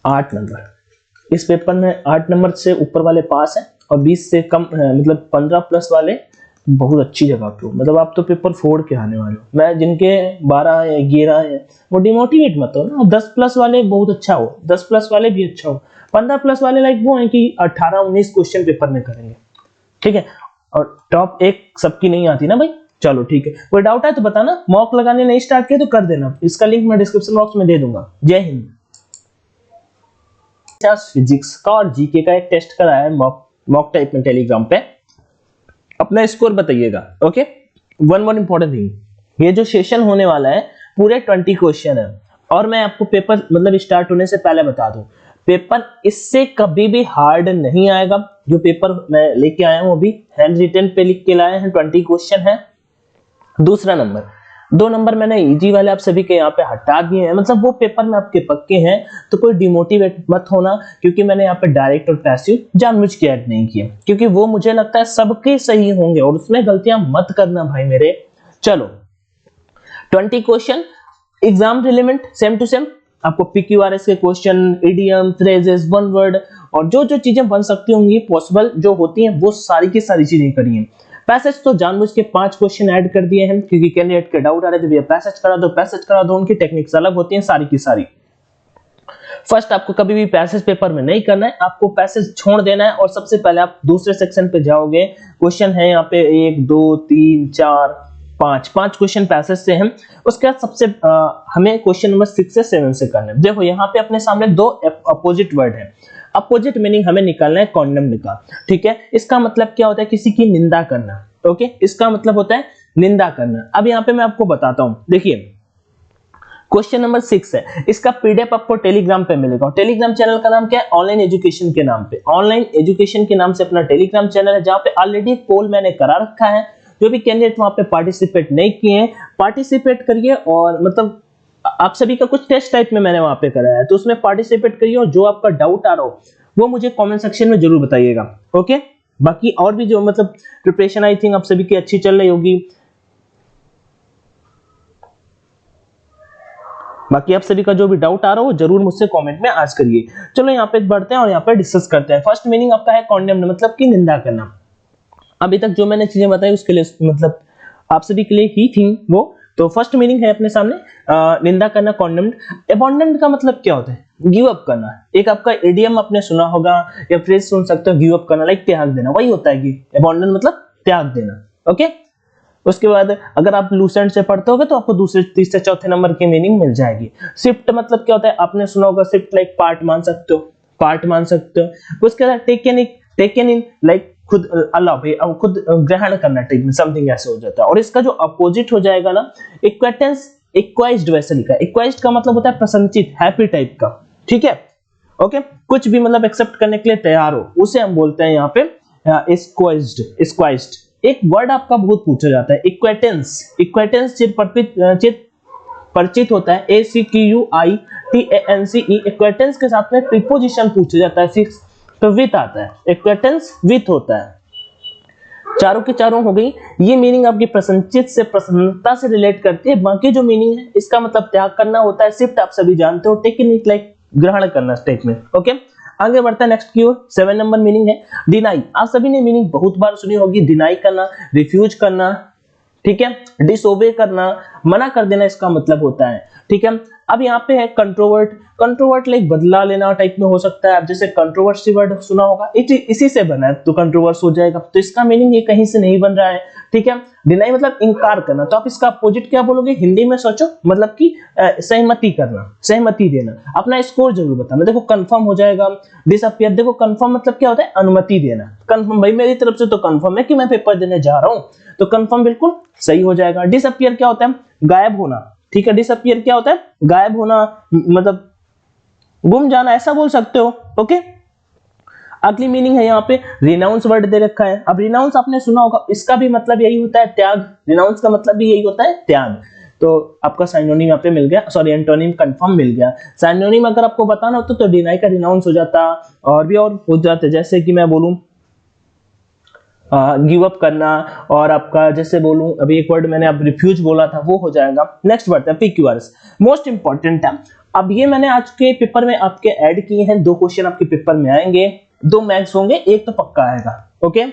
8 नंबर इस पेपर में, 8 नंबर से ऊपर वाले पास है और 20 से कम मतलब 15 प्लस वाले बहुत अच्छी जगह पे हो। मतलब आप तो पेपर फोड़ के आने वाले हो। मैं जिनके 12 है 11 है वो डिमोटिवेट मत हो ना। 10 प्लस वाले बहुत अच्छा हो, 10 प्लस वाले भी अच्छा हो। 15 प्लस वाले लाइक वो है कि 18-19 क्वेश्चन पेपर में करेंगे, ठीक है। और टॉप 1 सबकी नहीं आती ना भाई। चलो ठीक है, कोई डाउट है तो बताना। मॉक लगाने नहीं स्टार्ट किए तो कर देना, इसका लिंक मैं डिस्क्रिप्शन बॉक्स में दे दूंगा। जय हिंद। फिजिक्स का और जीके का एक टेस्ट कराया है मॉक टाइप में टेलीग्राम पे, अपना स्कोर बताइएगा। ओके, वन इंपॉर्टेंट थिंग, ये जो सेशन होने वाला है पूरे 20 क्वेश्चन है। और मैं आपको पेपर मतलब स्टार्ट होने से पहले बता दूं, पेपर इससे कभी भी हार्ड नहीं आएगा। जो पेपर मैं लेके आया हूं अभी हैंड रिटन पे लिख के लाए हैं, 20 क्वेश्चन है। दूसरा नंबर, 2 नंबर मैंने इजी वाले आप सभी के यहाँ पे हटा दिए हैं, मतलब वो पेपर में आपके पक्के हैं। तो कोई डिमोटिवेट मत होना, क्योंकि मैंने यहाँ पे डायरेक्ट और पैसिव जानबूझ के ऐड नहीं किए, क्योंकि वो मुझे लगता है सबके सही होंगे और उसमें गलतियां मत करना भाई मेरे। चलो 20 question exam relevant, same to same. आपको PQRS के question, idiom, phrases, one word और जो जो चीजें बन सकती होंगी पॉसिबल जो होती हैं वो सारी की सारी चीजें करी हैं। पैसेज तो जानबूझ के 5 क्वेश्चन ऐड कर दिए हैं, क्योंकि कैंडिडेट के डाउट आ रहे थे भैया पैसेज करा दो, उनकी टेक्निक्स अलग होती हैं सारी की सारी। फर्स्ट आपको कभी भी पैसेज पेपर में नहीं करना है, आपको पैसेज छोड़ देना है और सबसे पहले आप दूसरे सेक्शन पे जाओगे। क्वेश्चन है यहाँ पे 1 2 3 4 5 क्वेश्चन पैसेज से हैं। उसके बाद सबसे हमें क्वेश्चन नंबर 6 से 7 से करना है। देखो यहाँ पे अपने सामने 2 अपोजिट वर्ड है। अपोजिट मीनिंग हमें निकालना है कॉन्डम का, ठीक है। इसका मतलब क्या होता है? किसी की निंदा करना, ओके। इसका मतलब होता है निंदा करना। अब यहाँ पे मैं आपको बताता हूं, देखिए क्वेश्चन नंबर 6 है, इसका पीडीएफ आपको टेलीग्राम पे मिलेगा। टेलीग्राम चैनल का नाम क्या है? ऑनलाइन एजुकेशन के नाम पे, ऑनलाइन एजुकेशन के नाम से अपना टेलीग्राम चैनल है, जहां पे ऑलरेडी एक पोल मैंने करा रखा है। जो भी कैंडिडेट वहां पे पार्टिसिपेट नहीं किए हैं, पार्टिसिपेट करिए। और मतलब आप सभी का कुछ टेस्ट टाइप में मैंने वहां पे कराया है, तो उसमें पार्टिसिपेट करिए और जो आपका डाउट आ रहा हो वो मुझे कमेंट सेक्शन में जरूर बताइएगा। ओके, बाकी और भी जो मतलब प्रिपरेशन आई थिंक आप सभी की अच्छी चल रही होगी। बाकी आप सभी का जो भी डाउट आ रहा हो जरूर मुझसे कमेंट में आज करिए। चलो यहाँ पे बढ़ते हैं और यहाँ पे डिस्कस करते हैं। फर्स्ट मीनिंग आपका है कॉन्डेम्ड, मतलब कि निंदा करना। अभी तक जो मैंने चीजें बताई उसके लिए मतलब आप सभी के लिए ही थी वो। तो फर्स्ट मीनिंग है अपने सामने निंदा करना, कॉन्डेम्ड। अबंडन का मतलब क्या होता है? गिव अप करना। एक आपका इडियम आपने सुना होगा या फ्रेज सुन सकते हो, गिव अप करना, लाइक त्याग देना, वही होता है कि अबंडन मतलब त्याग देना। ओके, उसके बाद अगर आप लूसेंट से पढ़ते होगे तो आपको दूसरे, तीसरे, चौथे नंबर की मीनिंग मिल जाएगी। शिफ्ट मतलब क्या होता है? आपने सुना होगा शिफ्ट, लाइक पार्ट मान सकते हो, पार्ट मान सकते हो। उसके बाद टेकन इन लाइक खुद अलाउ भाई, अब खुद ग्रहण करना टाइप में समथिंग ऐसे हो जाता है। और इसका जो अपोजिट हो जाएगा ना, इक्वेटेंस, इक्वाइज्ड वैसे लिखा है। इक्वाइज्ड का मतलब होता है प्रसन्नचित, हैप्पी टाइप का। ठीक है, ओके, कुछ भी मतलब एक्सेप्ट करने के लिए तैयार हो, उसे हम बोलते हैं यहाँ पे इक्वाइज्ड। एक वर्ड आपका बहुत पूछा जाता है, इक्वेटेंस। इक्वेटेंस चित परिचित होता है, ACQUITANCE। इक्वेटेंस के साथ में प्रीपोजिशन पूछा जाता है, फिक्स तो विथ आता है, इक्वेटेंस विथ होता है। चारों की चारों हो गई। ये मीनिंग आपकी प्रसन्नचित से, प्रसन्नता से रिलेट करती है। बाकी जो मीनिंग है इसका मतलब त्याग करना होता है। शिफ्ट आप सभी जानते हो, टेकन इट लाइक ग्रहण करना टाइप में। ओके, आगे बढ़ता है नेक्स्ट की ओर। 7 नंबर मीनिंग है डिनाई। आप सभी ने मीनिंग बहुत बार सुनी होगी, डिनाई करना, रिफ्यूज करना, ठीक है, डिसओबे करना, मना कर देना इसका मतलब होता है। ठीक है, अब यहाँ पे है कंट्रोवर्ट। कंट्रोवर्ट लाइक बदला लेना टाइप में हो सकता है। अब जैसे कंट्रोवर्सी वर्ड सुना होगा, इसी से बना है तो कंट्रोवर्स हो जाएगा, तो इसका मीनिंग ये कहीं से नहीं बन रहा है। ठीक है, डिनाई मतलब इनकार करना, तो आप इसका अपोजिट क्या बोलोगे? हिंदी में सोचो, मतलब कि सहमति करना, सहमति देना। अपना स्कोर जरूर बताना। देखो कंफर्म हो जाएगा, डिसअपियर। देखो कंफर्म मतलब क्या होता है? अनुमति देना। कंफर्म भाई मेरी तरफ से तो कंफर्म है कि मैं पेपर देने जा रहा हूं, तो कंफर्म बिल्कुल सही हो जाएगा। डिसअपियर क्या होता है? गायब होना। ठीक है, डिसअपियर क्या होता है? गायब होना, मतलब गुम जाना, ऐसा बोल सकते हो। ओके, अगली मीनिंग है यहाँ पे रिनाउंस वर्ड दे रखा है। अब रिनाउंस आपने सुना होगा, इसका भी मतलब यही होता है त्याग। रिनाउंस का मतलब भी यही होता है त्याग। तो आपका साइनोनिम यहाँ पे मिल गया, सॉरी एंटोनिम कंफर्म मिल गया। साइनोनिम अगर आपको बताना होता तो डिनाई का रिनाउंस हो जाता, और भी और हो जाते, जैसे कि मैं बोलूं गिव अप करना, और आपका जैसे बोलूं अभी एक वर्ड मैंने अब रिफ्यूज बोला था, वो हो जाएगा। नेक्स्ट बढ़ते हैं PQRS, मोस्ट इंपॉर्टेंट है। अब ये मैंने आज के पेपर में आपके ऐड किए हैं। 2 क्वेश्चन आपके पेपर में आएंगे, 2 मैक्स होंगे, एक तो पक्का आएगा। ओके,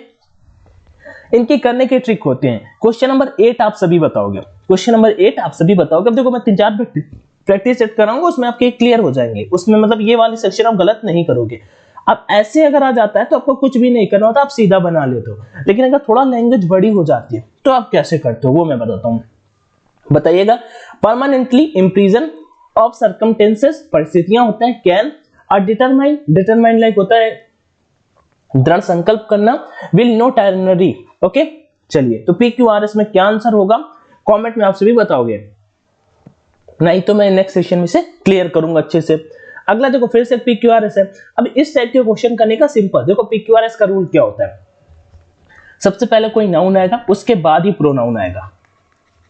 इनके करने के ट्रिक होते हैं। क्वेश्चन नंबर 8 आप सभी बताओगे, क्वेश्चन नंबर 8 आप सभी बताओगे। अब देखो मैं 3-4 प्रैक्टिस सेट कराऊंगा, उसमें आपके क्लियर हो जाएंगे। उसमें मतलब ये वाली सेक्शन आप गलत नहीं करोगे। अब ऐसे अगर आ जाता है तो आपको कुछ भी नहीं करना होता, आप सीधा बना लेते हो। लेकिन अगर थोड़ा लैंग्वेज बड़ी हो जाती है तो आप कैसे करते हो वो मैं बताता हूं, बताइएगा। परमानेंटली इम्प्रिजन ऑफ सर्कमस्टेंसेस, परिस्थितियां होता है। कैन और डिटरमाइन, डिटरमाइन लाइक होता है दृढ़ संकल्प करना। Will not ternary. ओके, चलिए तो PQRS में क्या आंसर होगा कमेंट में आप सभी बताओगे, नहीं तो मैं नेक्स्ट सेशन में से क्लियर करूंगा अच्छे से। अगला देखो फिर से PQRS है। अब इस टाइप के क्वेश्चन करने का सिंपल, देखो PQRS का रूल क्या होता है। सबसे पहले कोई नाउन आएगा, उसके बाद ही प्रोनाउन आएगा।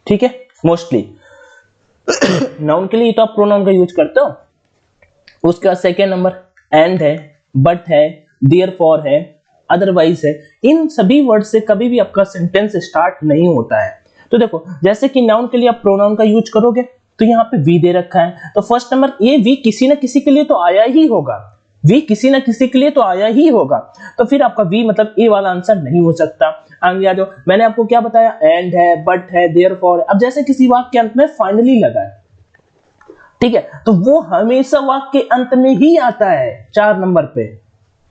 ठीक है, मोस्टली नाउन के लिए तो आप प्रोनाउन का यूज करते हो। उसके बाद सेकेंड नंबर एंड है, बट है, देयरफॉर है, अदरवाइज है। इन सभी वर्ड से कभी भी आपका सेंटेंस स्टार्ट नहीं होता है। तो देखो जैसे कि नाउन के लिए आप प्रोनाउन का यूज करोगे तो यहाँ पे वी दे रखा है, तो फर्स्ट नंबर ये वी किसी ना किसी के लिए तो आया ही होगा, वी किसी ना किसी के लिए तो आया ही होगा। तो फिर आपका वी मतलब ए वाला आंसर नहीं हो सकता। आगे आ जाओ, मैंने आपको क्या बताया, एंड है, बट है, देयरफॉर है। अब जैसे किसी वाक्य के अंत में फाइनली लगा है, ठीक है, तो वो हमेशा वाक्य के अंत में ही आता है 4 नंबर पे।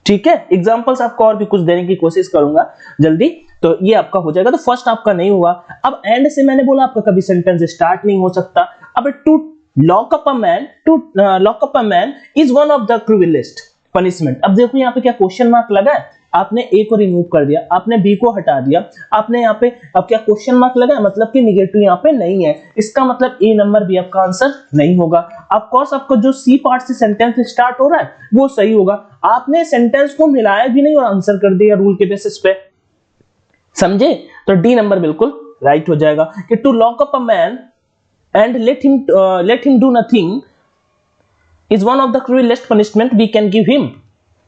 ठीक है, एग्जांपल्स आपको और भी कुछ देने की कोशिश करूंगा जल्दी, तो ये आपका हो जाएगा। तो फर्स्ट आपका नहीं हुआ। अब एंड से मैंने बोला आपका कभी सेंटेंस स्टार्ट नहीं हो सकता। अब to lock up a man, to lock up a man is one of the cruelest. Punishment. अब देखो यहाँ पे क्या क्वेश्चन मार्क लगा है, आपने ए को रिमूव कर दिया, आपने बी को हटा दिया, आपने यहाँ पे अब क्या क्वेश्चन मार्क लगा है, मतलब कि निगेटिव यहाँ पे नहीं है, इसका मतलब ए नंबर भी आपका आंसर नहीं होगा। ऑफ कोर्स आपका जो सी पार्ट से सेंटेंस स्टार्ट हो रहा है वो सही होगा, आपने सेंटेंस को मिलाया भी नहीं और आंसर कर दिया रूल के बेसिस पे, समझे? तो डी नंबर बिल्कुल राइट हो जाएगा कि to lock up a man and let him do nothing is one of the cruelest punishment we can give him.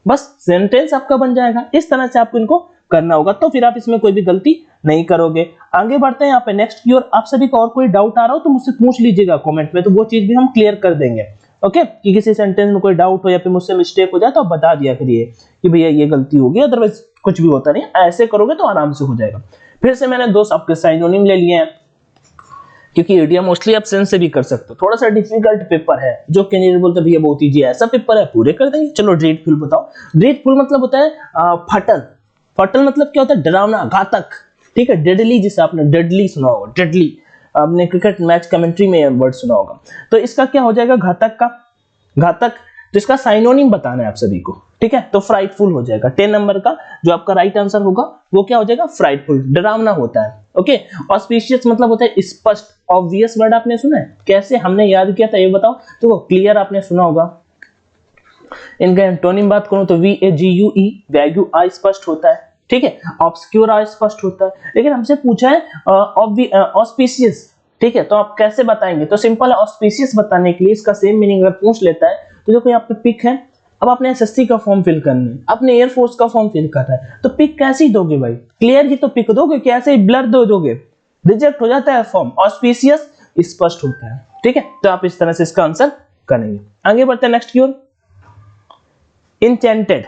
बस सेंटेंस आपका बन जाएगा, इस तरह से आपको इनको करना होगा, तो फिर आप इसमें कोई भी गलती नहीं करोगे। आगे बढ़ते हैं यहाँ पे नेक्स्ट की ओर। आप सभी को और कोई डाउट आ रहा हो तो मुझसे पूछ लीजिएगा कमेंट में, तो वो चीज भी हम क्लियर कर देंगे। ओके, कि किसी सेंटेंस में कोई डाउट हो या फिर मुझसे मिस्टेक हो जाए तो आप बता दिया करिए कि भैया ये गलती होगी, अदरवाइज कुछ भी होता नहीं, ऐसे करोगे तो आराम से हो जाएगा। फिर से मैंने दो आपके साइनोनिम ले लिए हैं, क्योंकि इडियम मोस्टली आप सेंस से भी कर सकते हो। थोड़ा सा डिफिकल्ट पेपर है, जो कैंडिडेट बोलते हैं भैया बहुत इजी है, ऐसा पेपर है पूरे कर देंगे। चलो ड्रेडफुल बताओ। ड्रेडफुल मतलब होता है फटल। फटल मतलब क्या होता है, डरावना, घातक, ठीक है। डेडली, जिसे आपने डेडली सुना होगा, डेडली आपने क्रिकेट मैच कमेंट्री में वर्ड सुना होगा, तो इसका क्या हो जाएगा, घातक का, घातक। तो इसका साइनोनिम बताना है आप सभी को, ठीक है। तो फ्राइटफुल हो जाएगा 10 नंबर का, जो आपका राइट आंसर होगा वो क्या हो जाएगा, फ्राइटफुल, डरावना होता है। ओके, ऑस्पिशियस मतलब होता है स्पष्ट, ऑब्वियस वर्ड आपने सुना है, कैसे हमने याद किया था ये बताओ, तो क्लियर आपने सुना होगा। इनका एंटोनिम बात करूं तो VAGUE, वैग्यू, स्पष्ट होता है, ठीक है। ऑब्सक्यूर, स्पष्ट होता है। लेकिन हमसे पूछा है ऑस्पिशियस, ठीक है, तो आप कैसे बताएंगे, तो सिंपल है, ऑस्पिशियस बताने के लिए इसका सेम मीनिंग अगर पूछ लेता है तो देखो यहाँ पे पिक है, अब आपने एसएससी का फॉर्म फिल करना है, आपने एयरफोर्स का फॉर्म फिल करना है, तो पिक कैसे ही दोगे भाई, क्लियर ही तो पिक दोगे, कैसे ही ब्लर दोगे, रिजेक्ट हो जाता है फॉर्म। ऑस्पिशियस स्पष्ट होता है, ठीक है। तो आप इस तरह से इसका आंसर करेंगे। आगे बढ़ते हैं नेक्स्ट की ओर। इंचेंटेड,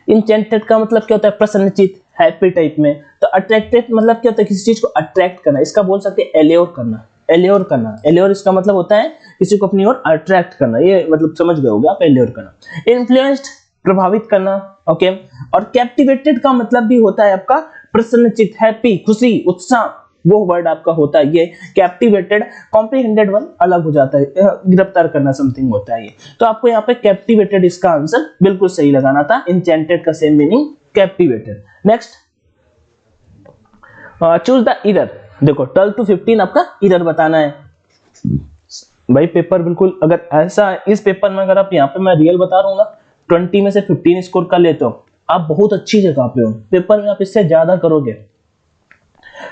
इंचेंटेड का मतलब क्या होता है, प्रसन्नचित, हैप्पी टाइप में। तो अट्रैक्टेड मतलब क्या होता है, किसी चीज को अट्रैक्ट करना, इसका बोल सकते हैं एल्योर करना, एल्योर करना। एल्योर इसका मतलब होता है किसी को अपनी ओर अट्रैक्ट करना, ये मतलब समझ गए होगे आप, एल्योर करना। इन्फ्लुएंस्ड, प्रभावित करना, ओके। और कैप्टिवेटेड का मतलब भी होता है आपका प्रसन्नचित, हैप्पी, खुशी, उत्साह, वो वर्ड आपका होता है ये कैप्टिवेटेड। कॉम्प्रिहेंडेड वन अलग हो जाता है, गिरफ्तार करना समथिंग होता है ये। तो आपको यहाँ पे कैप्टिवेटेड इसका आंसर बिल्कुल सही लगाना था। इंचेंटेड का same meaning captivated. Next, choose the error. देखो 12 to 15 आपका ईरर बताना है भाई। पेपर बिल्कुल, अगर ऐसा इस पेपर में अगर आप यहाँ पे मैं रियल बता रहा हूँ ना, 20 में से 15 स्कोर कर लेते हो आप, बहुत अच्छी जगह पे हो, पेपर में आप इससे ज्यादा करोगे।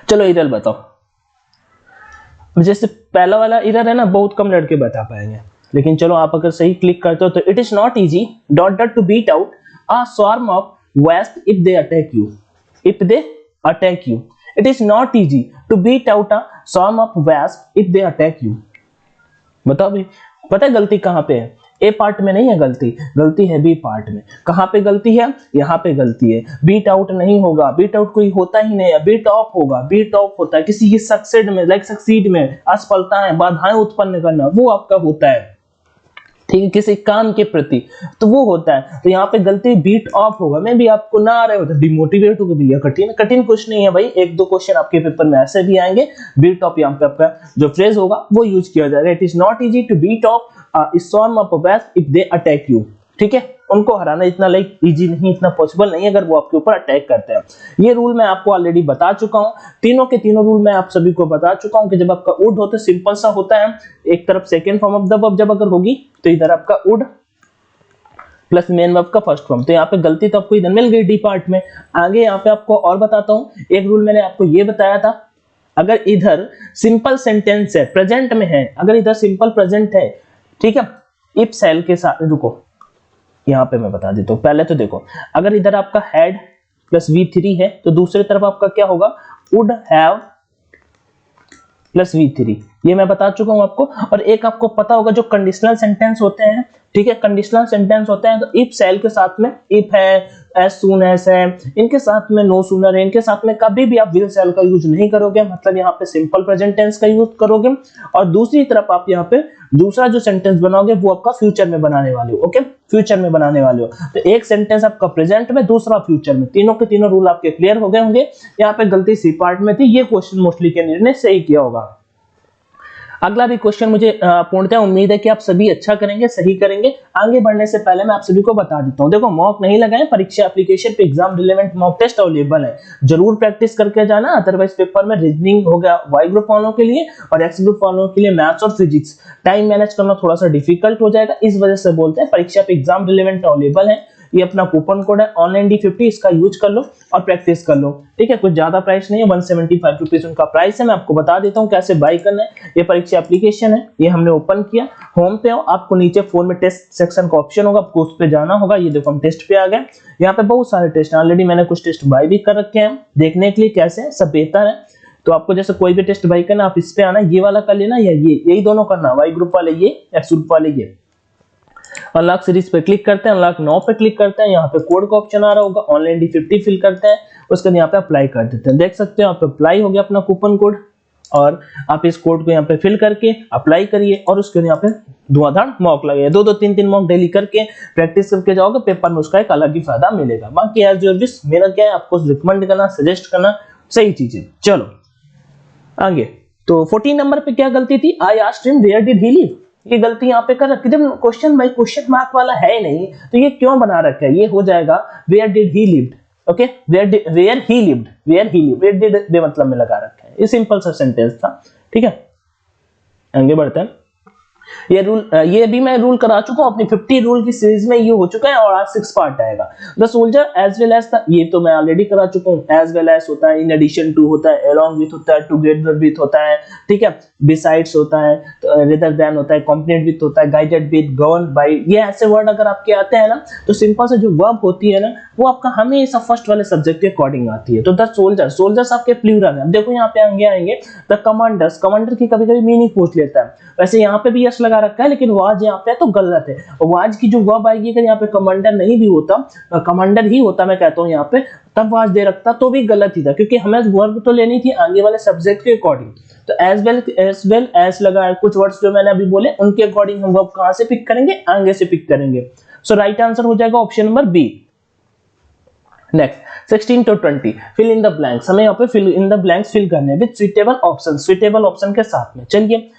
चलो ईरर बताओ। जैसे पहला वाला ईरर है ना, बहुत कम लड़के बता पाएंगे, लेकिन चलो आप अगर सही क्लिक करते हो तो it is not easy dot dot to beat out a swarm of wasp if they attack you, if they attack you. It is not easy to beat out a swarm of wasp if they attack you. बताओ भाई, पता है गलती कहां पे है? ए part में नहीं है गलती, गलती है बी पार्ट में। कहां पे गलती है? यहाँ पे गलती है। बीट आउट नहीं होगा, बीट आउट कोई होता ही नहीं है, बीट ऑफ होगा। बीट ऑफ होता है किसी की सक्सेड में, लाइक सक्सीड में, असफलताएं, बाधाएं उत्पन्न करना, वो आपका होता है, ठीक है, किसी काम के प्रति, तो वो होता है। तो यहाँ पे गलती बीट ऑफ होगा। मैं भी आपको ना आ रहे हो तो डिमोटिवेट हो गए, भैया कठिन कठिन कुछ नहीं है भाई, एक दो क्वेश्चन आपके पेपर में ऐसे भी आएंगे। बीट ऑफ यहाँ पे आपका जो फ्रेज होगा वो यूज किया जाएगा। It is not easy to beat of storm of wasp if they attack you, ठीक है। उनको हराना इतना लाइक इजी नहीं, इतना पॉसिबल नहीं अगर वो आपके ऊपर अटैक करते हैं। ये रूल मैं आपको ऑलरेडी बता चुका हूं, तीनों के तीनों रूल मैं आप सभी को बता चुका हूं कि जब आपका वुड होता है सिंपल सा होता है, एक तरफ second form of the verb जब अगर होगी तो इधर आपका वुड प्लस मेन वर्ब का फर्स्ट फॉर्म। तो यहाँ पे गलती तो आपको इधर मिल गई डी पार्ट में। आगे यहाँ पे आपको और बताता हूँ, एक रूल मैंने आपको ये बताया था, अगर इधर सिंपल सेंटेंस है, प्रेजेंट में है, अगर इधर सिंपल प्रेजेंट है, ठीक है, इफ सेल के साथ, रुको यहाँ पे मैं बता देता हूँ। पहले तो देखो, अगर इधर आपका हैड प्लस V3 है तो दूसरी तरफ आपका क्या होगा, वुड हैव प्लस V3, ये मैं बता चुका हूं आपको। और एक आपको पता होगा जो कंडीशनल सेंटेंस होते हैं, ठीक है, कंडीशनल सेंटेंस होते हैं तो इफ सेल के साथ में इफ है, एज सून एज है, इनके साथ में नो सूनर है, इनके साथ में कभी भी आप विल सेल का यूज नहीं करोगे, मतलब यहाँ पे सिंपल प्रेजेंट टेंस का यूज करोगे। और दूसरी तरफ आप यहाँ पे दूसरा जो सेंटेंस बनाओगे वो आपका फ्यूचर में बनाने वाले हो, ओके, फ्यूचर में बनाने वाले हो। तो एक सेंटेंस आपका प्रेजेंट में, दूसरा फ्यूचर में, तीनों के तीनों रूल आपके क्लियर हो गए होंगे। यहाँ पे गलती सी पार्ट में थी, ये क्वेश्चन मोस्टली कैंडिडेट ने सही किया होगा। अगला भी क्वेश्चन मुझे पूर्णतः उम्मीद है कि आप सभी अच्छा करेंगे, सही करेंगे। आगे बढ़ने से पहले मैं आप सभी को बता देता हूं, देखो मॉक नहीं लगाएं, परीक्षा एप्लीकेशन पे exam relevant mock test available है, जरूर प्रैक्टिस करके जाना। अदरवाइज पेपर में रीजनिंग हो गया वाई ग्रुप वालों के लिए और एक्स ग्रुप वालों के लिए मैथ्स और फिजिक्स टाइम मैनेज करना थोड़ा सा डिफिकल्ट हो जाएगा, इस वजह से बोलते हैं परीक्षा पे एग्जाम रिलेवेंट अवेलेबल है। ये अपना कूपन कोड है ऑनलाइन D50, इसका यूज कर लो और प्रैक्टिस कर लो, ठीक है। कुछ ज्यादा प्राइस नहीं है, 175 रुपीज उनका प्राइस है। मैं आपको बता देता हूँ कैसे बाय करना है। ये परीक्षा एप्लीकेशन है, ये हमने ओपन किया, होम पे हो, आपको नीचे फोन में टेस्ट सेक्शन का ऑप्शन होगा, आपको उस पे जाना होगा। ये देखो हम टेस्ट पे आ गए, यहाँ पे बहुत सारे टेस्ट ऑलरेडी मैंने कुछ टेस्ट बाय भी कर रखे हैं देखने के लिए कैसे सब बेहतर है। तो आपको जैसे कोई भी टेस्ट बाय करना, आप इस पे आना, ये वाला कर लेना या ये, यही दोनों करना, वाई ग्रुप वाले ये, एक्स ग्रुप वाले ये। अनलॉक सीरीज पे क्लिक करते हैं, अनलॉक नाउ पे क्लिक करते हैं, यहाँ पे कोड का ऑप्शन आ रहा होगा, ऑनलाइन D50 फिल करते हैं, उसके बाद यहाँ पे अप्लाई कर देते हैं। देख सकते हो यहाँ पे अप्लाई हो गया अपना कूपन कोड, और आप इस कोड को यहाँ पे फिल करके अप्लाई करिए और उसके यहाँ पे धुआंधार मॉक लगे, 2-2 3-3 मॉक डेली करके प्रैक्टिस करके जाओगे, पेपर में उसका एक अलग ही फायदा मिलेगा। बाकी एज योर विश, मेरा क्या है आपको रिकमेंड करना, सजेस्ट करना, सही चीजें। चलो आगे, तो 14 नंबर पे क्या गलती थी, I asked him where did he live, ये गलती यहाँ पे कर रखी, जब क्वेश्चन बाय क्वेश्चन मार्क वाला है नहीं तो ये क्यों बना रखा है, ये हो जाएगा where did he lived, okay, where he lived, where did he मतलब में लगा रखा है, ये सिंपल सा सेंटेंस था, ठीक है। आगे बढ़ते हैं, ये रूल, ये भी मैं रूल करा चुका हूं अपनी 50 रूल की सीरीज में, ये हो चुका है और आज 6 पार्ट आएगा। The soldier as well as, ये तो मैं ऑलरेडी करा चुका हूं। एज वेल एज होता है, इन एडिशन टू होता है, अलोंग विथ होता है, टुगेदर विथ होता है, ठीक है, बिसाइड्स होता है, रेदर देन होता है, कॉम्बिनेट विथ होता है, गाइडेड विथ, गवर्न बाय, ये ऐसे वर्ड अगर आपके आते हैं ना, तो सिंपल से जो वर्ब होती है ना, वो आपका हमेशा फर्स्ट वाले सब्जेक्ट के अकॉर्डिंग आती है। तो द सोल्जर, सोल्जर्स आपके प्लूरल है। देखो यहाँ पे आगे आएंगे द कमांडर्स, कमांडर की कभी कभी मीनिंग पूछ लेता है, वैसे यहाँ पे भी यस लगा रखा है, लेकिन वाज यहाँ पे तो गलत है। वाज की जो वर्ब आएगी, अगर यहाँ पे कमांडर नहीं भी होता, कमांडर ही होता मैं कहता हूँ यहाँ पे, तब वाज दे रखता तो भी गलत ही था, क्योंकि हमें वर्ब तो लेनी थी आगे वाले सब्जेक्ट के अकॉर्डिंग। तो एज वेल एज लगा है, कुछ वर्ड्स जो मैंने अभी बोले उनके अकॉर्डिंग हम वर्ब कहां से पिक करेंगे, आगे से पिक करेंगे। सो राइट आंसर हो जाएगा option number B. Next 16 to 20 fill in the blanks, हमें यहाँ पे fill in the blanks fill करने हैं with suitable option, suitable option के साथ में। चलिए,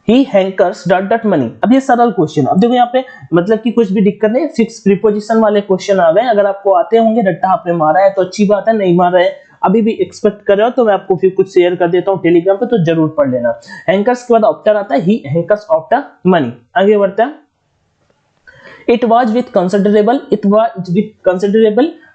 he hankers dot dot money, अब ये सरल क्वेश्चन, अब देखो यहाँ पे मतलब कि कुछ भी दिक्कत नहीं, फिक्स प्रीपोजिशन वाले क्वेश्चन आ गए, अगर आपको आते होंगे, रट्टा आपने मारा है तो अच्छी बात है, नहीं मारा है अभी भी एक्सपेक्ट कर रहे हो तो मैं आपको फिर कुछ शेयर कर देता हूँ टेलीग्राम पे, तो जरूर पढ़ लेना। हैंकर्स के बाद आफ्टर आता है ही हैंकर्स आफ्टर मनी। आगे बढ़ते हैं, it was with considerable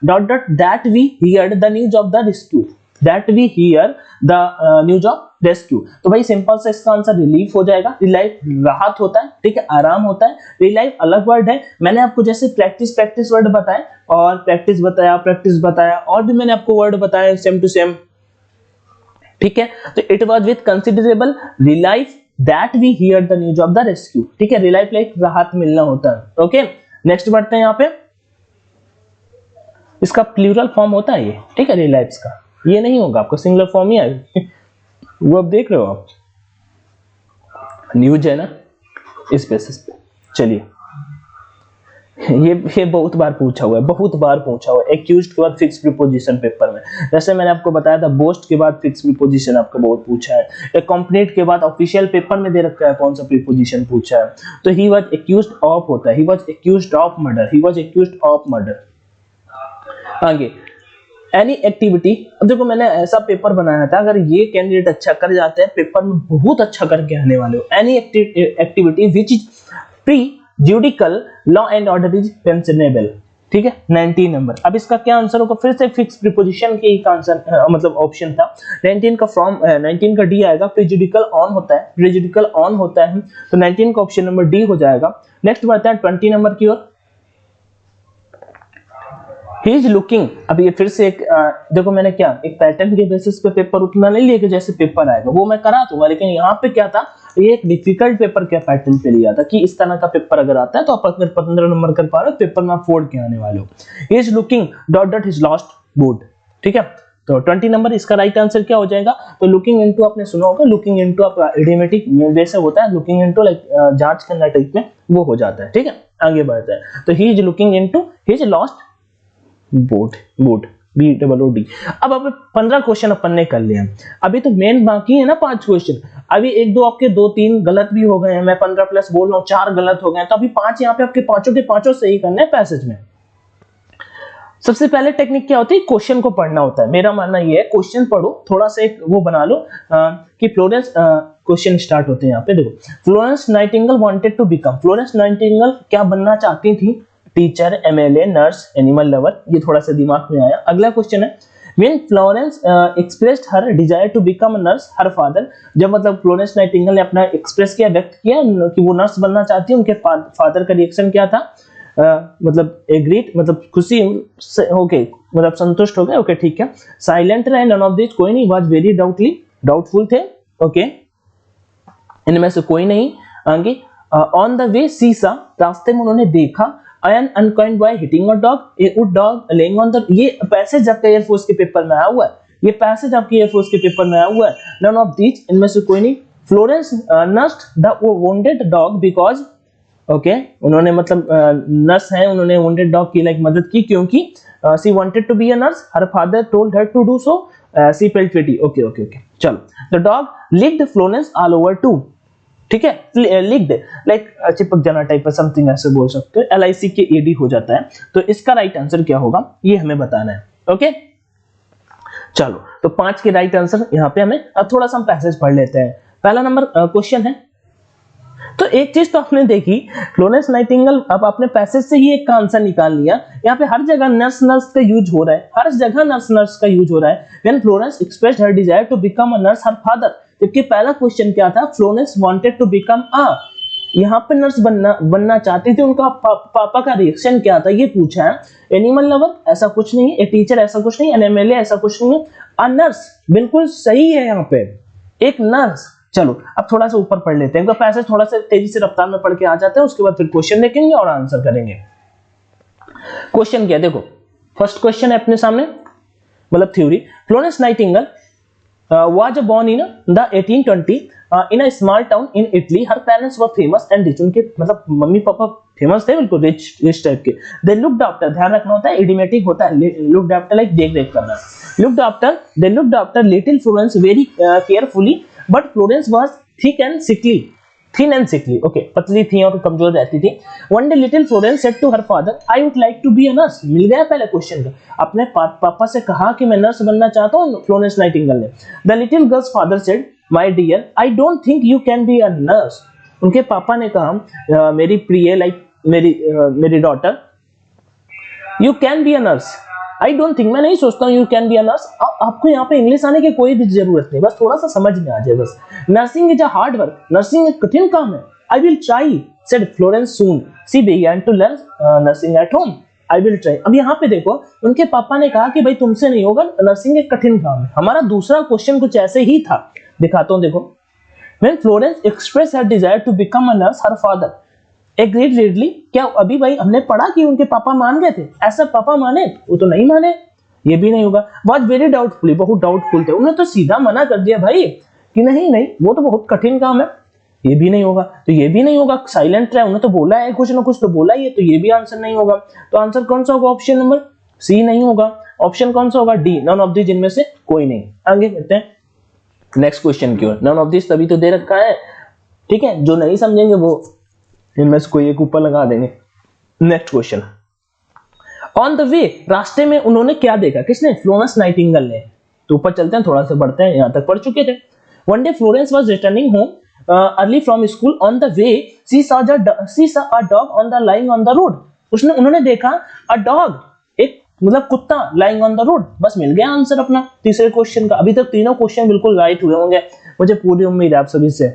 dot dot that we heard the news of the rescue, that we hear the news of rescue। तो भाई सिंपल से इसका आंसर रिलीफ हो जाएगा। रिलाइफ राहत होता है, ठीक है, आराम होता है। रिलाइफ अलग वर्ड है, मैंने आपको जैसे प्रैक्टिस वर्ड बताए और प्रैक्टिस बताया और भी मैंने आपको वर्ड बताया सेम टू सेम, ठीक है। तो it was with considerable relief that we hear the news of the rescue, ठीक है, रिलाइफ लाइक राहत मिलना होता है। ओके, नेक्स्ट बढ़ते हैं, यहाँ पे इसका प्लूरल फॉर्म होता है ये, ठीक है, रिलाइफ्स का, ये नहीं होगा आपको सिंगुलर फॉर्म ही आएगा वो अब देख रहे हो आप, न्यूज है ना इस बेसिस पे। चलिए, ये बहुत बार पूछा हुआ है, एक्यूज्ड के बाद फिक्स प्रीपोजिशन पेपर में, जैसे मैंने आपको बताया था, बोस्ट के बाद फिक्स प्रीपोजिशन आपको बहुत पूछा है, एक्कम्पनीड के बाद ऑफिशियल पेपर में दे रखा है कौन सा प्रीपोजिशन पूछा है, तो ही वाज एक्यूज्ड ऑफ होता है, he was accused of murder, आगे एनी एक्टिविटी, अब देखो मैंने ऐसा पेपर बनाया था, अगर ये कैंडिडेट अच्छा कर जाते हैं पेपर में बहुत अच्छा करके आने वाले हो। Any activity which is pre judicial law and order is pensionable, ठीक है, 19 नंबर। अब इसका क्या आंसर होगा, फिर से फिक्स प्रीपोजिशन के एक आंसर मतलब ऑप्शन था, 19 का फॉर्म 19 का डी आएगा, प्रीजुडिकल ऑन होता है, तो 19 का ऑप्शन नंबर डी हो जाएगा। नेक्स्ट बढ़ते हैं 20 नंबर की ओर, ही इज लुकिंग, अब ये फिर से एक देखो मैंने क्या एक पैटर्न के बेसिस पे पेपर उतना नहीं लिया कि जैसे पेपर आएगा वो मैं करा दूंगा, लेकिन यहाँ पे क्या था, ये एक डिफिकल्ट पेपर के पैटर्न पे लिया था कि इस तरह का पेपर अगर आता है तो आप अगर 15 नंबर कर पा रहे हो पेपर में आप फोड़ के आने वाले हो। He is looking dot dot his lost board, ठीक है, तो 20 नंबर इसका राइट आंसर क्या हो जाएगा, तो लुकिंग इनटू आपने सुना होगा, लुकिंग इनटू आपका इडियोमेटिक वे से होता है, लुकिंग इनटू लाइक जांच करना टाइप में वो हो जाता है, ठीक है। आगे बढ़ते हैं, तो he is looking into his lost board, BOOD। अब 15 क्वेश्चन अपन ने कर लिए हैं, अभी तो मेन बाकी है ना 5 क्वेश्चन। अभी 1 2 आपके 2 3 गलत भी हो गए हैं, मैं 15 प्लस बोल रहा हूँ, 4 गलत हो गए हैं, तो अभी 5 यहाँ पे आपके पांचों के पांचों सही करने हैं पैसेज में। सबसे पहले टेक्निक क्या होती है, क्वेश्चन को पढ़ना होता है। मेरा मानना ये है क्वेश्चन पढ़ो, थोड़ा सा एक वो बना लो कि फ्लोरेंस, क्वेश्चन स्टार्ट होते हैं यहाँ पे देखो, Florence Nightingale wanted to become, Florence Nightingale क्या बनना चाहती थी, teacher, MLA, nurse, animal lover. ये थोड़ा सा दिमाग में आया। अगला क्वेश्चन है When Florence expressed her desire to become a nurse, her father, जब मतलब फ्लोरेंस नाइटिंगेल ने अपना एक्सप्रेस किया, व्यक्त किया कि वो नर्स बनना चाहती है, उनके फादर का रिएक्शन क्या था, मतलब एग्रीड, मतलब खुशी, ओके, मतलब संतुष्ट हो गए, ओके ठीक है। साइलेंट रहे, नन ऑफ दिस, कोई नहीं, वाज वेरी डाउटफुल थे, ओके, इनमें से कोई नहीं। आगे, ऑन द वे सीसा, रास्ते में उन्होंने देखा, an unkind boy hitting a dog, a wood dog laying on the, ये पैसेज आपके एयरफोर्स के पेपर में आया हुआ है, ये पैसेज आपके एयरफोर्स के पेपर में आया हुआ है। none of these, इनमें से कोई नहीं। Florence nursed the wounded dog because, okay, उन्होंने मतलब नर्स हैं, उन्होंने wounded dog की लाइक मदद की क्योंकि she wanted to be a nurse, her father told her to do so, she felt pity, okay, चलो। the dog licked Florence all over too, ठीक है, लिख दे, लाइक चिपक जाना टाइप का समथिंग ऐसे बोल सकते हो, LIC के AD हो जाता है। तो इसका राइट आंसर क्या होगा ये हमें बताना है, ओके। चलो, तो 5 के राइट आंसर यहाँ पे हमें। अब थोड़ा सा हम पैसेज पढ़ लेते हैं। पहला नंबर क्वेश्चन है, तो एक चीज तो आपने देखी, फ्लोरेंस नाइटिंगेल, अब आपने पैसेज से ही एक का आंसर निकाल लिया। यहाँ पे हर जगह नर्स का यूज हो रहा है, हर जगह नर्स का यूज हो रहा है। When Florence expressed her desire to become a nurse, her father, जबकि पहला क्वेश्चन क्या था, Florence wanted to become a, यहाँ पे नर्स बनना चाहती थी, उनका पापा का रिएक्शन क्या था ये पूछा है। एनिमल लवर ऐसा कुछ नहीं है, ए टीचर ऐसा कुछ नहीं, एन MLA ऐसा कुछ नहीं है, अ नर्स बिल्कुल सही है यहाँ पे, एक नर्स। चलो अब थोड़ा सा ऊपर पढ़ लेते हैं, पैसेज थोड़ा सा तेजी से रफ्तार में पढ़ के आ जाते हैं, उसके बाद फिर क्वेश्चन देखेंगे और आंसर करेंगे। क्वेश्चन क्या देखो, फर्स्ट क्वेश्चन है अपने सामने, मतलब theory. Florence Nightingale was born in the 1820 in a small town in Italy. Her parents were famous and rich. उनके मतलब मम्मी पापा फेमस थे, बिल्कुल रिच टाइप के। They looked after, ध्यान रखना होता है, इडियोमेटिक होता है, looked after लाइक देख रेख करना। They looked after little Florence very carefully, but Florence was thick and sickly. Thin and sickly, okay, पतली थी और कमजोर रहती थी। One day little Florence said to her father, I would like to be a nurse. मिल गया पहले question का, अपने पापा से कहा कि मैं नर्स बनना चाहता हूँ, फ्लोरेंस नाइटिंगेल ने। The little girl's father said, My dear, I don't think you can be a nurse. उनके पापा ने कहा, मेरी प्रिय, लाइक मेरी daughter, You can be a nurse. I don't think, मैं नहीं सोचता हूँ you can be a nurse। आपको यहाँ पे इंग्लिश आने की कोई भी जरूरत नहीं, बस थोड़ा सा समझ में आ जाए बस। Nursing is a hard work, nursing एक कठिन काम है। I will try, said Florence soon. She began to learn nursing at home. I will try. अब यहाँ पे देखो, उनके पापा ने कहा कि भाई तुमसे नहीं होगा, नर्सिंग एक कठिन काम है। हमारा दूसरा क्वेश्चन कुछ ऐसे ही था, दिखाता हूँ देखो। When Florence expressed her desire to become a nurse, her father agreed readily. क्या अभी भाई हमने पढ़ा कि उनके पापा मान गए थे, ऐसा पापा माने, वो तो नहीं माने, ये भी नहीं होगा। Was very doubtful, बहुत डाउटफुल थे, उन्होंने तो सीधा मना कर दिया भाई कि नहीं वो तो बहुत कठिन काम है, ये भी नहीं होगा, तो ये भी नहीं होगा। साइलेंट रहे, उन्होंने तो बोला है, कुछ ना कुछ तो बोला ही है, तो ये भी आंसर नहीं होगा। तो आंसर कौन सा होगा, ऑप्शन नंबर सी नहीं होगा। ऑप्शन कौन सा होगा, डी, नन ऑफ दिस, इनमें से कोई नहीं। आगे कहते हैं नेक्स्ट क्वेश्चन की ओर। नन ऑफ दिस तभी तो दे रखा है, ठीक है, जो नहीं समझेंगे वो इनमें से कोई एक ऊपर लगा देंगे। Next question, on the way, रास्ते में उन्होंने क्या देखा, किसने, फ्लोरेंस नाइटिंगेल ने। तो ऊपर चलते हैं, थोड़ा सा बढ़ते हैं, यहां तक पढ़ चुके थे। One day Florence was returning home early from school, on the way she saw a dog on the lying on the road. उन्होंने देखा अ डॉग, एक मतलब कुत्ता, लाइंग ऑन द रोड। बस मिल गया आंसर अपना तीसरे क्वेश्चन का। अभी तक तीनों क्वेश्चन बिल्कुल राइट हुए होंगे, मुझे पूरी उम्मीद है आप सभी से।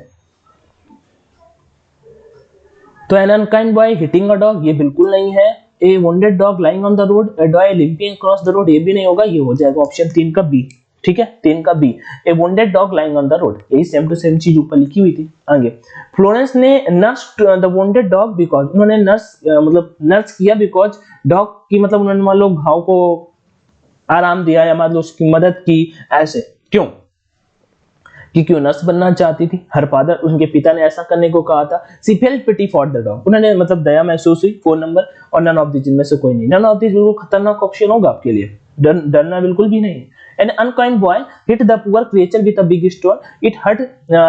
तो an unkind boy hitting a dog, ये बिल्कुल नहीं है। A wounded dog lying on the road, a dog limping across the road, ये भी नहीं होगा, ये हो जाएगा ऑप्शन 3 का बी, ठीक है, 3 का B, a wounded dog lying on the road, यही सेम टू सेम चीज ऊपर लिखी हुई थी। आगे, फ्लोरेंस ने nurse the wounded dog because, उन्होंने नर्स किया बिकॉज डॉग की, मतलब उन्होंने मान लो घाव को आराम दिया या मतलब उसकी मदद की, ऐसे क्यों, क्योंकि नर्स बनना चाहती थी। हर फादर, उनके पिता ने ऐसा करने को कहा था। She felt pity for the dog, उन्होंने मतलब दया महसूस हुई। 4 नंबर, और नन ऑफ दिस, जिनमें से कोई नहीं। नन ऑफ दिस बिल्कुल खतरनाक ऑप्शन होगा आपके लिए। डरना बिल्कुल भी नहीं। An unkind boy hit the poor creature with a big stone. It hurt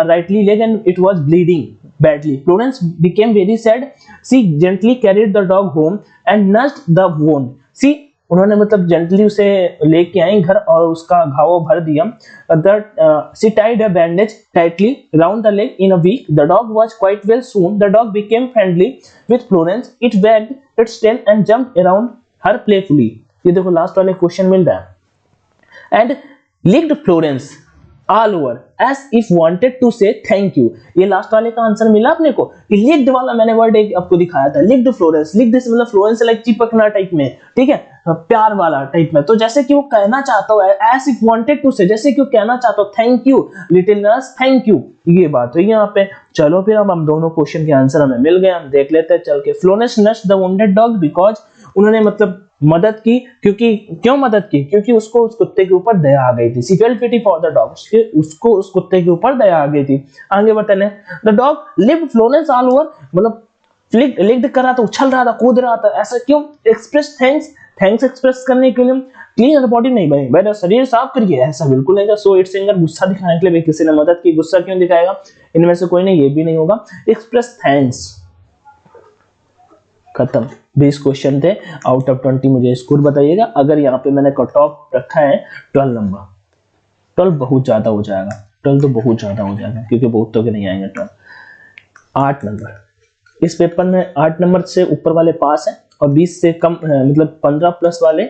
rightly leg and it was bleeding badly. Florence became very sad. She gently carried the dog home and nursed the wound. See, उन्होंने मतलब gently उसे लेके आई घर और उसका घाव भर दिया। She tied a bandage tightly round the leg in a week. The dog was quite well soon. The dog became friendly with Florence. It wagged its tail and jumped around her playfully. ये देखो last वाले question मिल रहा है। And licked Florence all over as if wanted to say thank you. ये last वाले का answer मिला अपने को। ये licked वाला मैंने वर्ड एक आपको दिखाया था, licked Florence। licked से मतलब फ्लोरेंस से लाइक चिपकना टाइप में, ठीक है, प्यार वाला टाइप में। तो जैसे कि वो कहना चाहता हो, as if wanted to say, जैसे कि वो कहना चाहता हो thank you little nurse, thank you, ये बात हुई यहाँ पे। चलो फिर अब हम दोनों क्वेश्चन के आंसर हमें मिल गए, हम देख लेते हैं चल के। Florence nursed the wounded dog because, उन्होंने मतलब मदद की, क्योंकि क्यों मदद की, क्योंकि उसको उस कुत्ते के ऊपर दया आ गई थी। She felt pity for the dog, उसको उस कुत्ते के ऊपर दया आ गई थी। आगे बताने, the dog lived Florence all over, मतलब लिक्ड कर रहा था, उछल रहा था, कूद रहा था, ऐसा क्यों? एक्सप्रेस थैंक्स एक्सप्रेस करने के लिए। क्लीन द बॉडी नहीं भाई, मेरा शरीर साफ करिए, ऐसा बिल्कुल नहीं। सो इट्स सिंगर, गुस्सा दिखाने के लिए किसी ने मदद की, गुस्सा क्यों दिखाएगा? इनमें से कोई नहीं, ये भी नहीं होगा। एक्सप्रेस थैंक्स, खत्म। 20 क्वेश्चन थे, आउट ऑफ 20 मुझे स्कोर बताइएगा। अगर यहाँ पे मैंने कट ऑफ रखा है 12 नंबर, 12 बहुत ज्यादा हो जाएगा, 12 तो बहुत ज्यादा हो जाएगा क्योंकि बहुतों के नहीं आएंगे 12। 8 नंबर इस पेपर में, 8 नंबर से ऊपर वाले पास है और 20 से कम मतलब 15 प्लस वाले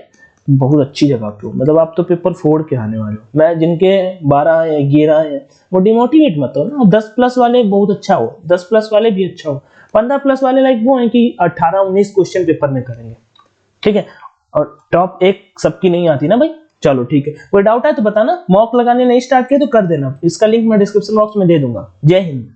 बहुत अच्छी जगह पे हो, मतलब आप तो पेपर फोड़ के आने वाले हो। मैं जिनके 12 है 11 है वो डिमोटिवेट मत हो ना। 10 प्लस वाले बहुत अच्छा हो, 10 प्लस वाले भी अच्छा हो, 15 प्लस वाले लाइक वो है कि 18-19 क्वेश्चन पेपर में करेंगे, ठीक है। और टॉप 1 सबकी नहीं आती ना भाई। चलो ठीक है, कोई डाउट है तो बताना। मॉक लगाने नहीं स्टार्ट किए तो कर देना, इसका लिंक मैं डिस्क्रिप्शन बॉक्स में दे दूंगा। जय हिंद।